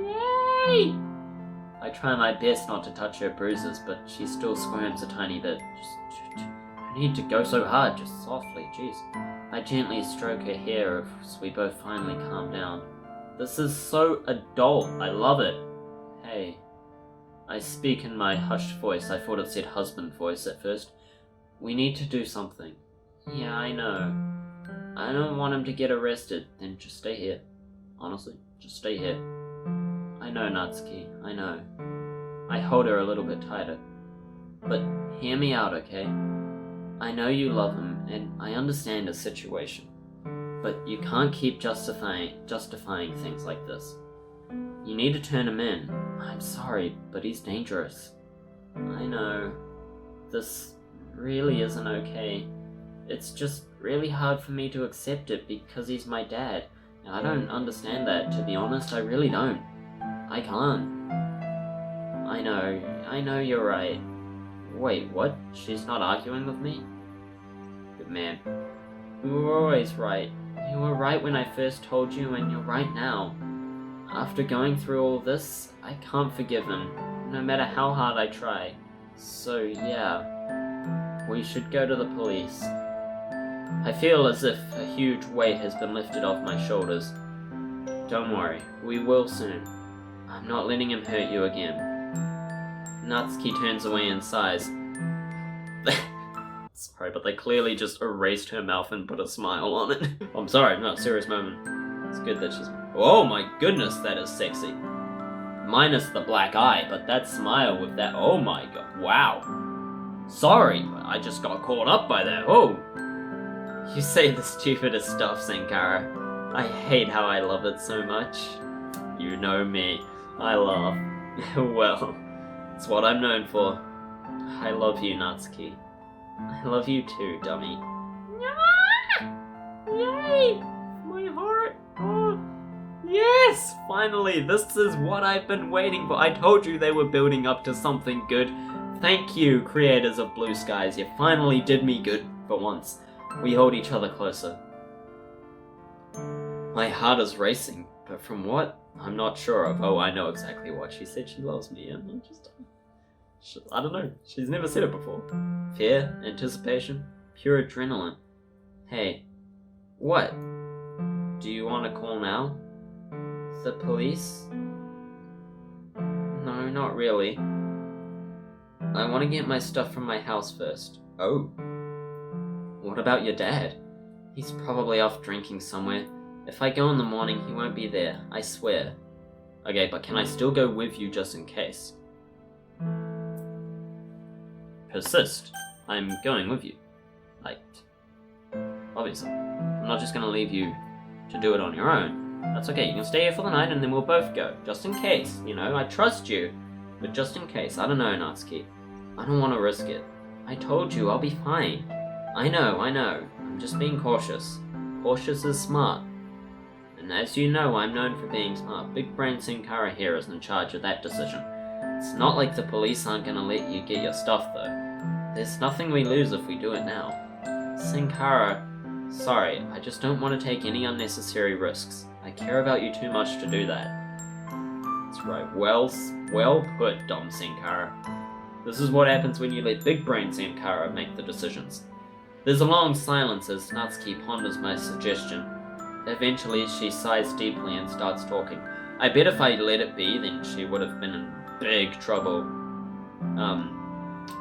Yay! I try my best not to touch her bruises, but she still squirms a tiny bit. I need to go so hard, just softly, jeez. I gently stroke her hair as we both finally calm down. This is so adult, I love it. Hey. I speak in my hushed voice. I thought it said husband voice at first. We need to do something. Yeah, I know. I don't want him to get arrested. Then just stay here. Honestly, just stay here. I know, Natsuki. I know. I hold her a little bit tighter. But hear me out, okay? I know you love him, and I understand his situation. But you can't keep justifying things like this. You need to turn him in. I'm sorry, but he's dangerous. I know. This really isn't okay. It's just really hard for me to accept it because he's my dad. And I don't understand that, to be honest, I really don't. I can't. I know you're right. Wait, what? She's not arguing with me? Good man. You were always right. You were right when I first told you, and you're right now. After going through all this, I can't forgive him, no matter how hard I try. So yeah, we should go to the police. I feel as if a huge weight has been lifted off my shoulders. Don't worry, we will soon. I'm not letting him hurt you again. Natsuki turns away and sighs. Sorry, but they clearly just erased her mouth and put a smile on it. I'm sorry, no, serious moment. It's good that she's... Oh my goodness, that is sexy. Minus the black eye, but that smile with that... Oh my god, wow. Sorry, I just got caught up by that. Oh. You say the stupidest stuff, Senkara. I hate how I love it so much. You know me. I laugh. Well, it's what I'm known for. I love you, Natsuki. I love you too, dummy. Yay! My heart! Oh, yes! Finally, this is what I've been waiting for. I told you they were building up to something good. Thank you, creators of Blue Skies. You finally did me good for once. We hold each other closer. My heart is racing, but from what? I'm not sure of. Oh, I know exactly what. She said she loves me, and I'm just... I don't know. She's never said it before. Fear, anticipation, pure adrenaline. Hey, what? Do you want to call now? The police? No, not really. I want to get my stuff from my house first. Oh. What about your dad? He's probably off drinking somewhere. If I go in the morning, he won't be there, I swear. Okay, but can I still go with you just in case? Persist. I'm going with you. Like, obviously. I'm not just gonna leave you to do it on your own. That's okay, you can stay here for the night and then we'll both go. Just in case, you know, I trust you. But just in case, I don't know, Natsuki. I don't want to risk it. I told you, I'll be fine. I know. I'm just being cautious. Cautious is smart. And as you know, I'm known for being smart. Big Brain Senkara here is in charge of that decision. It's not like the police aren't gonna let you get your stuff, though. There's nothing we lose if we do it now. Senkara, sorry, I just don't want to take any unnecessary risks. I care about you too much to do that. That's right, well put, Dom Senkara. This is what happens when you let Big Brain Senkara make the decisions. There's a long silence as Natsuki ponders my suggestion. Eventually, she sighs deeply and starts talking. I bet if I let it be, then she would have been in big trouble.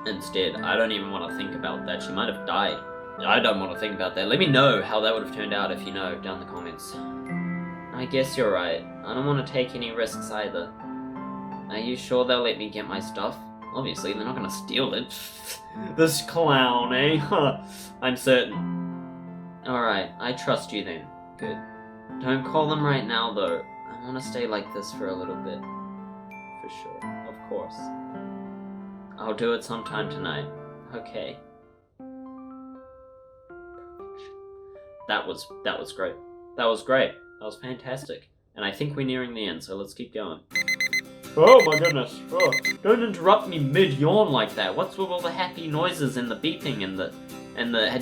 Instead, I don't even want to think about that. She might have died. I don't want to think about that. Let me know how that would have turned out if you know down in the comments. I guess you're right. I don't want to take any risks either. Are you sure they'll let me get my stuff? Obviously, they're not gonna steal it. This clown, eh? I'm certain. Alright, I trust you then. Good. Don't call them right now, though. I want to stay like this for a little bit. For sure. Of course. I'll do it sometime tonight. Okay. That was great. That was great. That was fantastic. And I think we're nearing the end, so let's keep going. Oh my goodness. Oh, don't interrupt me mid-yawn like that. What's with all the happy noises and the beeping and the...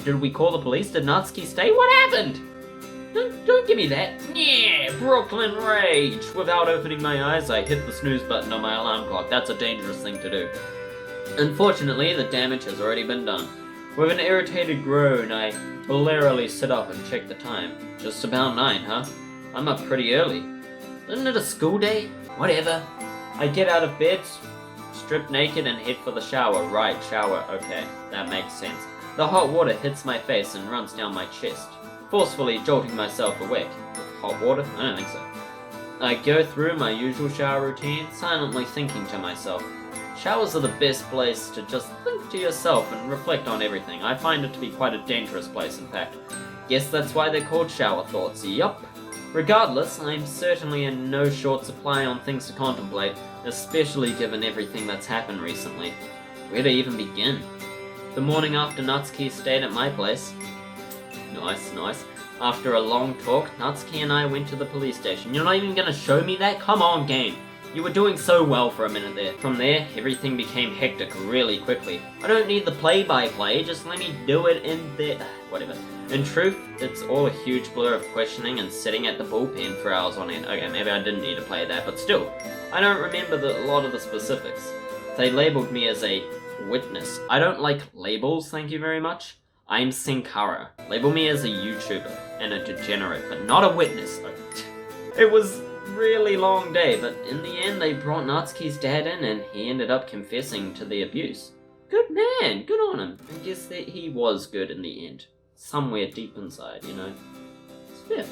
Did we call the police? Did Natsuki stay? What happened? Don't give me that. Yeah, Brooklyn Rage. Without opening my eyes, I hit the snooze button on my alarm clock. That's a dangerous thing to do. Unfortunately, the damage has already been done. With an irritated groan, I blearily sit up and check the time. Just about 9, huh? I'm up pretty early. Isn't it a school day? Whatever. I get out of bed, strip naked, and head for the shower. Right, shower. Okay, that makes sense. The hot water hits my face and runs down my chest, forcefully jolting myself awake. Hot water? I don't think so. I go through my usual shower routine, silently thinking to myself. Showers are the best place to just think to yourself and reflect on everything. I find it to be quite a dangerous place, in fact. Guess that's why they're called shower thoughts. Yup. Regardless, I'm certainly in no short supply on things to contemplate, especially given everything that's happened recently. Where to even begin? The morning after Natsuki stayed at my place. Nice. After a long talk, Natsuki and I went to the police station. You're not even gonna show me that? Come on, game. You were doing so well for a minute there. From there, everything became hectic really quickly. I don't need the play-by-play, just let me do it in there. Whatever. In truth, it's all a huge blur of questioning and sitting at the bullpen for hours on end. Okay, maybe I didn't need to play that, but still. I don't remember a lot of the specifics. They labeled me as a witness. I don't like labels, thank you very much. I'm Senkara. Label me as a YouTuber and a degenerate, but not a witness. It was really long day, but in the end they brought Natsuki's dad in and he ended up confessing to the abuse. Good man, good on him. I guess that he was good in the end. Somewhere deep inside, you know. It's fair.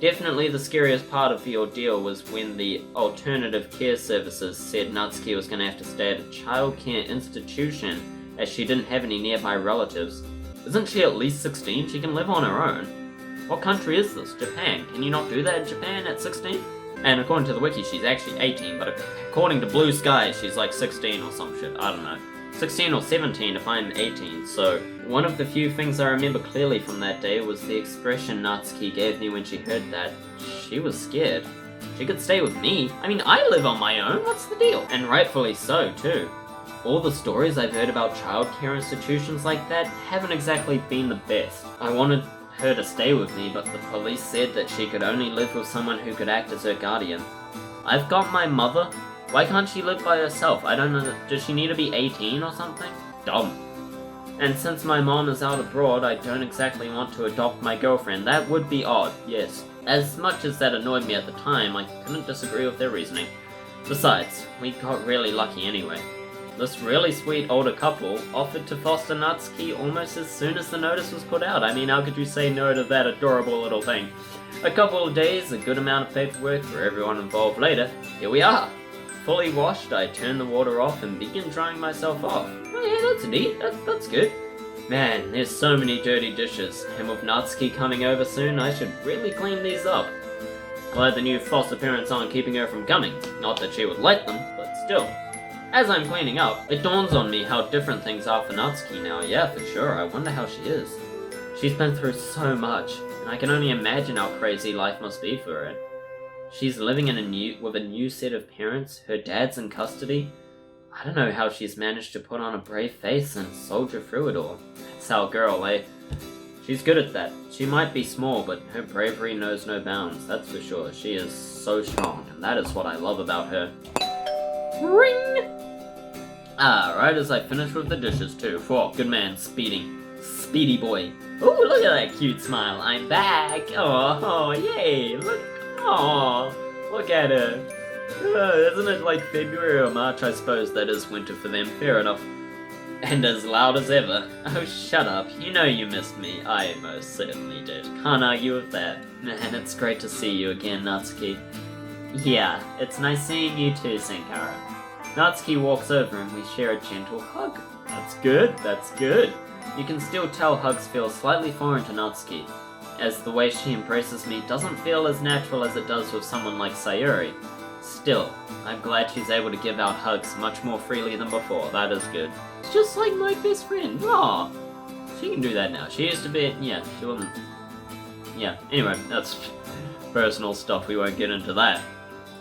Definitely the scariest part of the ordeal was when the alternative care services said Natsuki was going to have to stay at a childcare institution as she didn't have any nearby relatives. Isn't she at least 16? She can live on her own. What country is this? Japan. Can you not do that in Japan at 16? And according to the wiki, she's actually 18, but according to Blue Skies, she's like 16 or some shit. I don't know. 16 or 17 if I'm 18, so... One of the few things I remember clearly from that day was the expression Natsuki gave me when she heard that. She was scared. She could stay with me. I mean, I live on my own, what's the deal? And rightfully so, too. All the stories I've heard about childcare institutions like that haven't exactly been the best. I wanted her to stay with me, but the police said that she could only live with someone who could act as her guardian. I've got my mother. Why can't she live by herself? I don't know, does she need to be 18 or something? Dumb. And since my mom is out abroad, I don't exactly want to adopt my girlfriend. That would be odd, yes. As much as that annoyed me at the time, I couldn't disagree with their reasoning. Besides, we got really lucky anyway. This really sweet older couple offered to foster Natsuki almost as soon as the notice was put out. I mean, how could you say no to that adorable little thing? A couple of days, a good amount of paperwork for everyone involved later. Here we are. Fully washed, I turn the water off and begin drying myself off. Oh yeah, that's neat. That's good. Man, there's so many dirty dishes, and with Natsuki coming over soon, I should really clean these up. Glad the new foster parents aren't keeping her from coming. Not that she would let them, but still. As I'm cleaning up, it dawns on me how different things are for Natsuki now. Yeah, for sure. I wonder how she is. She's been through so much, and I can only imagine how crazy life must be for her. She's living with a new set of parents, her dad's in custody. I don't know how she's managed to put on a brave face and soldier through it all. That's our girl, eh? She's good at that. She might be small, but her bravery knows no bounds, that's for sure. She is so strong, and that is what I love about her. Ring! Right as I finish with the dishes too. Whoa, good man, Speedy boy. Ooh, look at that cute smile. I'm back. Oh, yay, look. Aww. Look at her. Isn't it like February or March? I suppose that is winter for them. Fair enough. And as loud as ever. Oh, shut up. You know you missed me. I most certainly did. Can't argue with that. Man, it's great to see you again, Natsuki. Yeah, it's nice seeing you too, Senkara. Natsuki walks over and we share a gentle hug. That's good, that's good. You can still tell hugs feel slightly foreign to Natsuki, as the way she embraces me doesn't feel as natural as it does with someone like Sayuri. Still, I'm glad she's able to give out hugs much more freely than before, that is good. It's just like my best friend, aww. She can do that now, she used to be, yeah, she wasn't... Yeah, anyway, that's personal stuff, we won't get into that.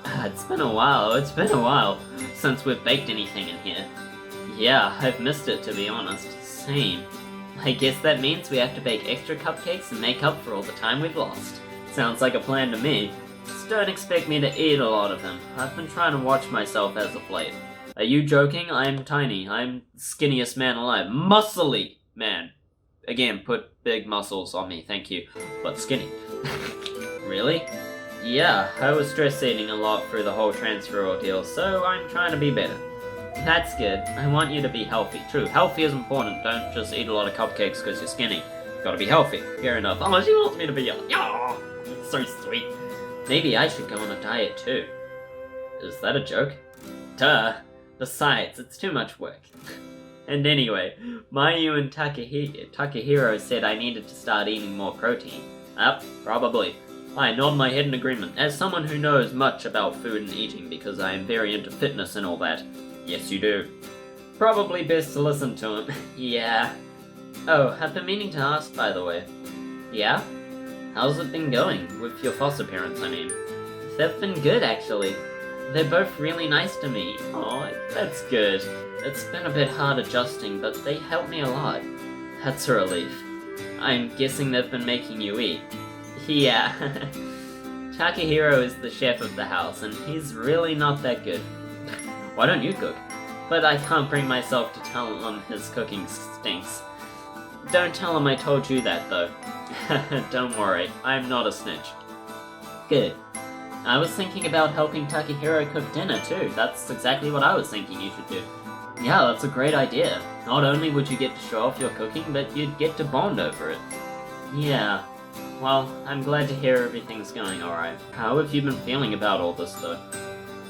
It's been a while since we've baked anything in here. Yeah, I've missed it to be honest, same. I guess that means we have to bake extra cupcakes and make up for all the time we've lost. Sounds like a plan to me. Just don't expect me to eat a lot of them. I've been trying to watch myself as of late. Are you joking? I'm tiny. I'm the skinniest man alive. Muscly man. Again, put big muscles on me, thank you. But skinny. Really? Yeah, I was stress eating a lot through the whole transfer ordeal, so I'm trying to be better. That's good. I want you to be healthy. True, healthy is important. Don't just eat a lot of cupcakes because you're skinny. Gotta be healthy. Fair enough. Oh, she wants me to be young. Oh, it's so sweet. Maybe I should go on a diet too. Is that a joke? Duh. Besides, it's too much work. And anyway, Mayu and Takahiro said I needed to start eating more protein. Probably. I nod my head in agreement, as someone who knows much about food and eating because I am very into fitness and all that. Yes, you do. Probably best to listen to him. Yeah. Oh, I've been meaning to ask, by the way. Yeah? How's it been going? With your foster parents, I mean. They've been good, actually. They're both really nice to me. Oh, that's good. It's been a bit hard adjusting, but they help me a lot. That's a relief. I'm guessing they've been making you eat. Yeah. Takahiro is the chef of the house, and he's really not that good. Why don't you cook? But I can't bring myself to tell him his cooking stinks. Don't tell him I told you that, though. Don't worry, I'm not a snitch. Good. I was thinking about helping Takahiro cook dinner, too. That's exactly what I was thinking you should do. Yeah, that's a great idea. Not only would you get to show off your cooking, but you'd get to bond over it. Yeah. Well, I'm glad to hear everything's going alright. How have you been feeling about all this, though?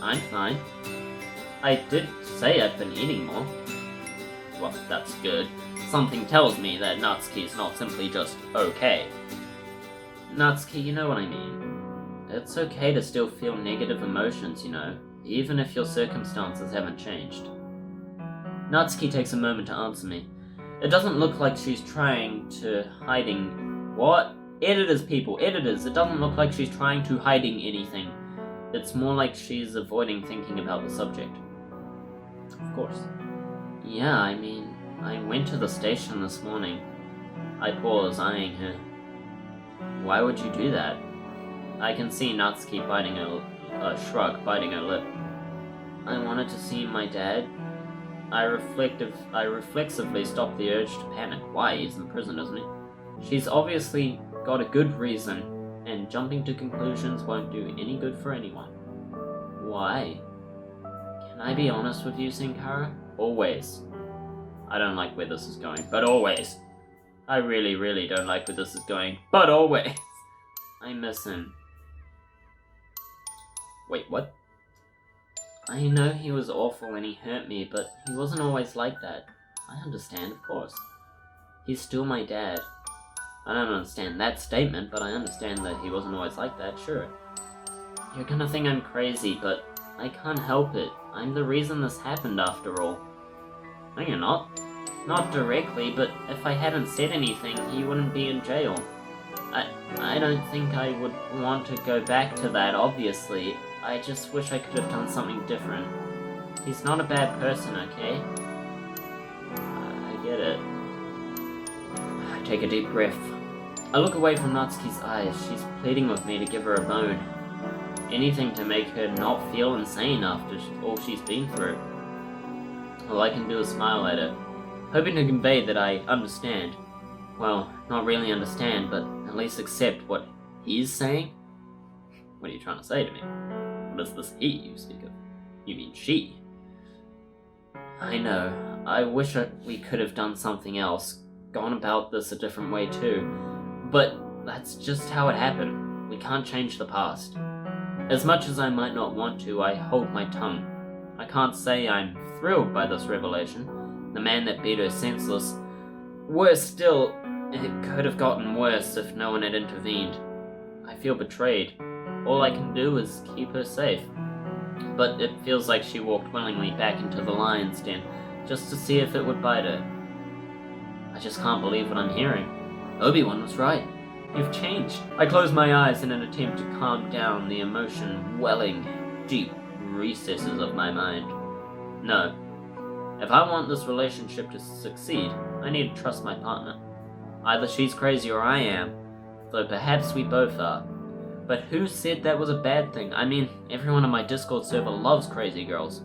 I'm fine. I did say I've been eating more. Well, that's good. Something tells me that Natsuki's not simply just okay. Natsuki, you know what I mean. It's okay to still feel negative emotions, you know, even if your circumstances haven't changed. Natsuki takes a moment to answer me. It doesn't look like she's trying to hiding... What? Editors, people, editors! It doesn't look like she's trying to hiding anything. It's more like she's avoiding thinking about the subject. Of course. Yeah, I mean, I went to the station this morning. I pause, eyeing her. Why would you do that? I can see Natsuki biting her lip. I wanted to see my dad. I reflexively stopped the urge to panic. Why? He's in prison, isn't he? She's obviously got a good reason, and jumping to conclusions won't do any good for anyone. Why? Can I be honest with you, Senkara? Always. I don't like where this is going, but always. I really, really don't like where this is going, but always. I miss him. Wait, what? I know he was awful and he hurt me, but he wasn't always like that. I understand, of course. He's still my dad. I don't understand that statement, but I understand that he wasn't always like that, sure. You're gonna think I'm crazy, but I can't help it. I'm the reason this happened after all. No, you're not. Not directly, but if I hadn't said anything, he wouldn't be in jail. I don't think I would want to go back to that, obviously. I just wish I could have done something different. He's not a bad person, okay? I get it. I take a deep breath. I look away from Natsuki's eyes. She's pleading with me to give her a bone. Anything to make her not feel insane after all she's been through. All I can do is smile at her, hoping to convey that I understand. Well, not really understand, but at least accept what he's saying? What are you trying to say to me? What is this he you speak of? You mean she? I know. I wish we could have done something else, gone about this a different way too. But that's just how it happened. We can't change the past. As much as I might not want to, I hold my tongue. I can't say I'm thrilled by this revelation. The man that beat her senseless. Worse still, it could have gotten worse if no one had intervened. I feel betrayed. All I can do is keep her safe. But it feels like she walked willingly back into the lion's den, just to see if it would bite her. I just can't believe what I'm hearing. Obi-Wan was right. You've changed. I close my eyes in an attempt to calm down the emotion welling deep recesses of my mind. No. If I want this relationship to succeed, I need to trust my partner. Either she's crazy or I am, though perhaps we both are. But who said that was a bad thing? I mean, everyone on my Discord server loves crazy girls.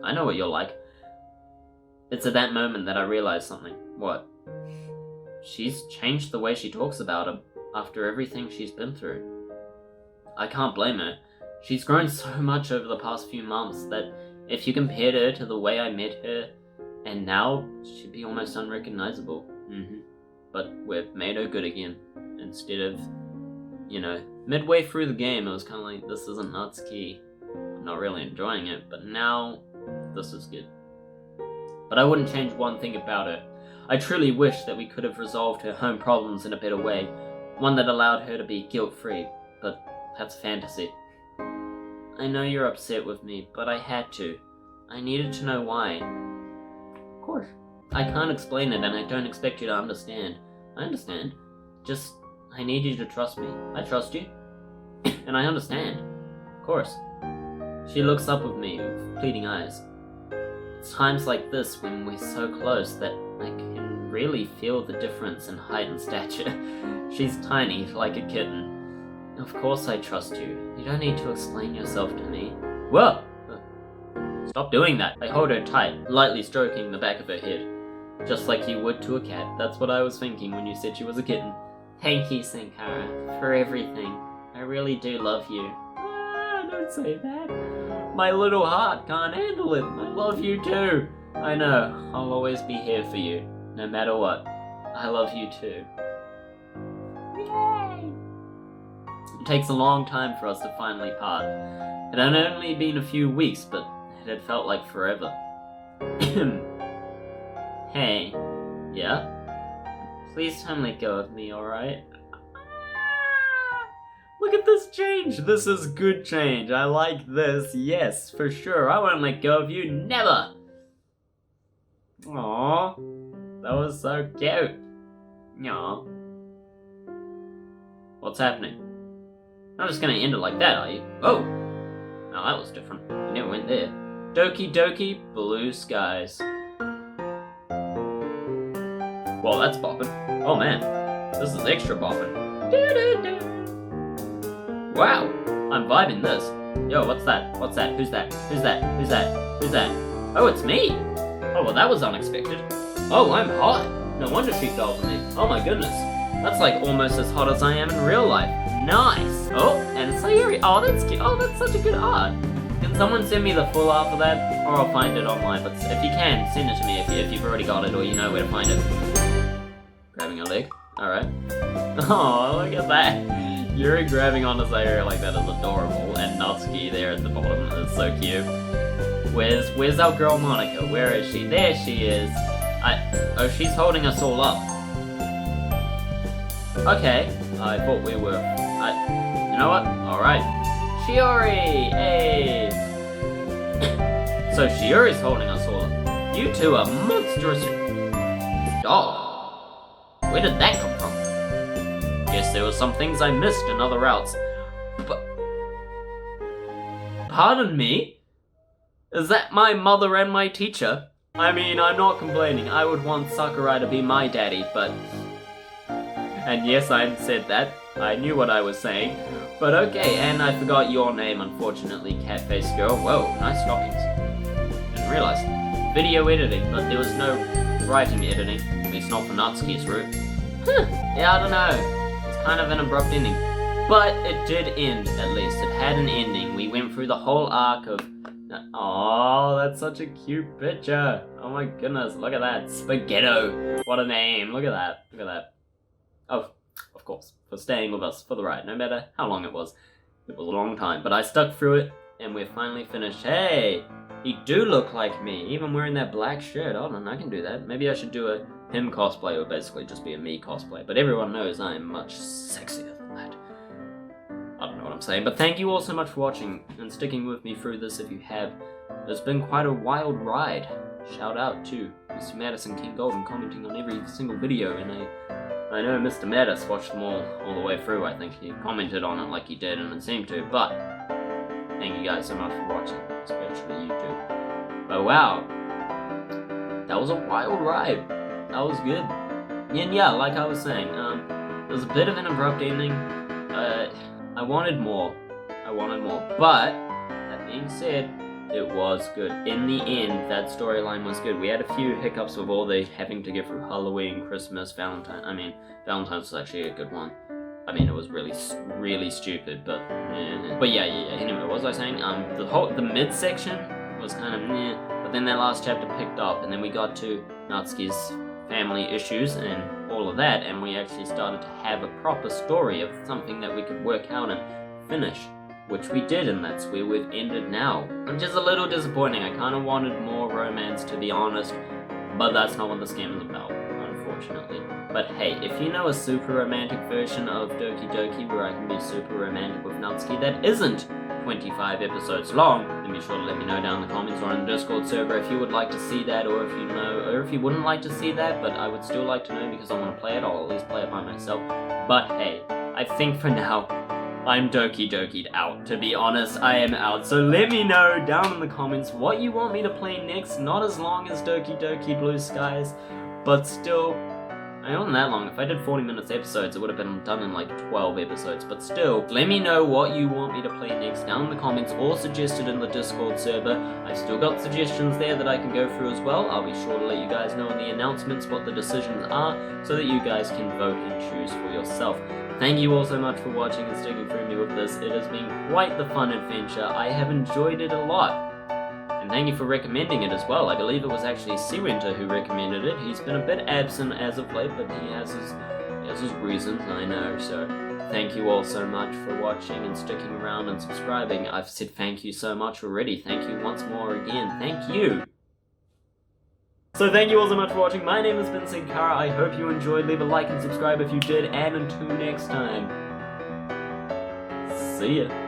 I know what you're like. It's at that moment that I realize something. What? She's changed the way she talks about him after everything she's been through. I can't blame her. She's grown so much over the past few months that if you compared her to the way I met her, and now, she'd be almost unrecognizable. But we've made her good again. Instead of, midway through the game, it was kind of like, this isn't Natsuki. I'm not really enjoying it, but now, this is good. But I wouldn't change one thing about her. I truly wish that we could have resolved her home problems in a better way, one that allowed her to be guilt-free, but that's fantasy. I know you're upset with me, but I had to. I needed to know why. Of course. I can't explain it, and I don't expect you to understand. I understand. Just, I need you to trust me. I trust you. And I understand. Of course. She looks up with me with pleading eyes. It's times like this when we're so close that I can really feel the difference in height and stature. She's tiny, like a kitten. Of course I trust you. You don't need to explain yourself to me. Whoa! Stop doing that. I hold her tight, lightly stroking the back of her head. Just like you would to a cat. That's what I was thinking when you said she was a kitten. Thank you, Senkara, for everything. I really do love you. Don't say that. My little heart can't handle it. I love you too. I know. I'll always be here for you, no matter what. I love you too. Yay! It takes a long time for us to finally part. It had only been a few weeks, but it had felt like forever. Hey. Yeah? Please don't let go of me, alright? Look at this change! This is good change. I like this. Yes, for sure. I won't let go of you. Never! Aww. That was so cute. Aww. What's happening? Not just gonna end it like that, are you? Oh! No, that was different. You never went there. Doki Doki Blue Skies. Well, that's bopping. Oh man, this is extra bopping. Wow, I'm vibing this. Yo, what's that? What's that? Who's that? Who's that? Who's that? Who's that? Oh, it's me! Oh, well that was unexpected. Oh, I'm hot. No wonder she fell for me. Oh my goodness. That's like almost as hot as I am in real life. Nice! Oh, and Sayuri. Oh, that's cute. Oh, that's such a good art. Can someone send me the full art for that? Or I'll find it online. But if you can, send it to me if you've already got it or you know where to find it. Grabbing a leg. Alright. Oh, look at that. Yuri grabbing onto Sayuri like that is adorable. And Natsuki there at the bottom is so cute. Where's our girl Monica? Where is she? There she is. Oh, she's holding us all up. Okay. I thought we were... you know what? Alright. Shiori! Hey! So Shiori's holding us all up. You two are monstrous... Dog. Where did that come from? Guess there were some things I missed in other routes. But... Pardon me? Is that my mother and my teacher? I mean, I'm not complaining. I would want Sakurai to be my daddy, but... And yes, I said that. I knew what I was saying. But okay, and I forgot your name, unfortunately, cat-faced girl. Whoa, nice stockings. Didn't realize. Video editing, but there was no writing editing. At least not for Natsuki's route. Yeah, I don't know. It's kind of an abrupt ending. But it did end, at least. It had an ending. We went through the whole arc of... Oh, that's such a cute picture. Oh my goodness, look at that. Spaghetto. What a name. Look at that. Look at that. Oh, of course, for staying with us for the ride, no matter how long it was. It was a long time, but I stuck through it, and we're finally finished. Hey, he do look like me, even wearing that black shirt. Hold on, I can do that. Maybe I should do a him cosplay, or basically just be a me cosplay. But everyone knows I am much sexier than that. I don't know what I'm saying, but thank you all so much for watching and sticking with me through this if you have. It's been quite a wild ride. Shout out to Mr. Madison King Golden commenting on every single video, and I know Mr. Mattis watched them all the way through. I think he commented on it like he did, and it seemed to, but thank you guys so much for watching, especially you two. But wow, that was a wild ride. That was good. And yeah, like I was saying, there was a bit of an abrupt ending. I wanted more. But, that being said, it was good. In the end, that storyline was good. We had a few hiccups with all the having to get through Halloween, Christmas, Valentine's was actually a good one. I mean, it was really stupid, but yeah. Anyway, what was I saying? The midsection was kind of meh, but then that last chapter picked up, and then we got to Natsuki's family issues and all of that, and we actually started to have a proper story of something that we could work out and finish. Which we did, and that's where we've ended now. Which is a little disappointing. I kind of wanted more romance, to be honest, but that's not what this game is about, unfortunately. But hey, if you know a super romantic version of Doki Doki where I can be super romantic with Natsuki that isn't 25 episodes long, then be sure to let me know down in the comments or on the Discord server if you would like to see that, or if you wouldn't like to see that, but I would still like to know because I want to play it. I'll at least play it by myself. But hey, I think for now, I'm Doki Doki'd out. To be honest, I am out. So let me know down in the comments what you want me to play next. Not as long as Doki Doki Blue Skies, but still, it wasn't that long. If I did 40 minutes episodes, it would have been done in like 12 episodes. But still, let me know what you want me to play next down in the comments or suggested in the Discord server. I've still got suggestions there that I can go through as well. I'll be sure to let you guys know in the announcements what the decisions are so that you guys can vote and choose for yourself. Thank you all so much for watching and sticking through me with this. It has been quite the fun adventure. I have enjoyed it a lot. And thank you for recommending it as well. I believe it was actually Seawinter who recommended it. He's been a bit absent as of late, but he has his reasons, I know. So thank you all so much for watching and sticking around and subscribing. I've said thank you so much already. Thank you once more again. Thank you. So thank you all so much for watching. My name has been Senkara. I hope you enjoyed. Leave a like and subscribe if you did. And until next time, see ya.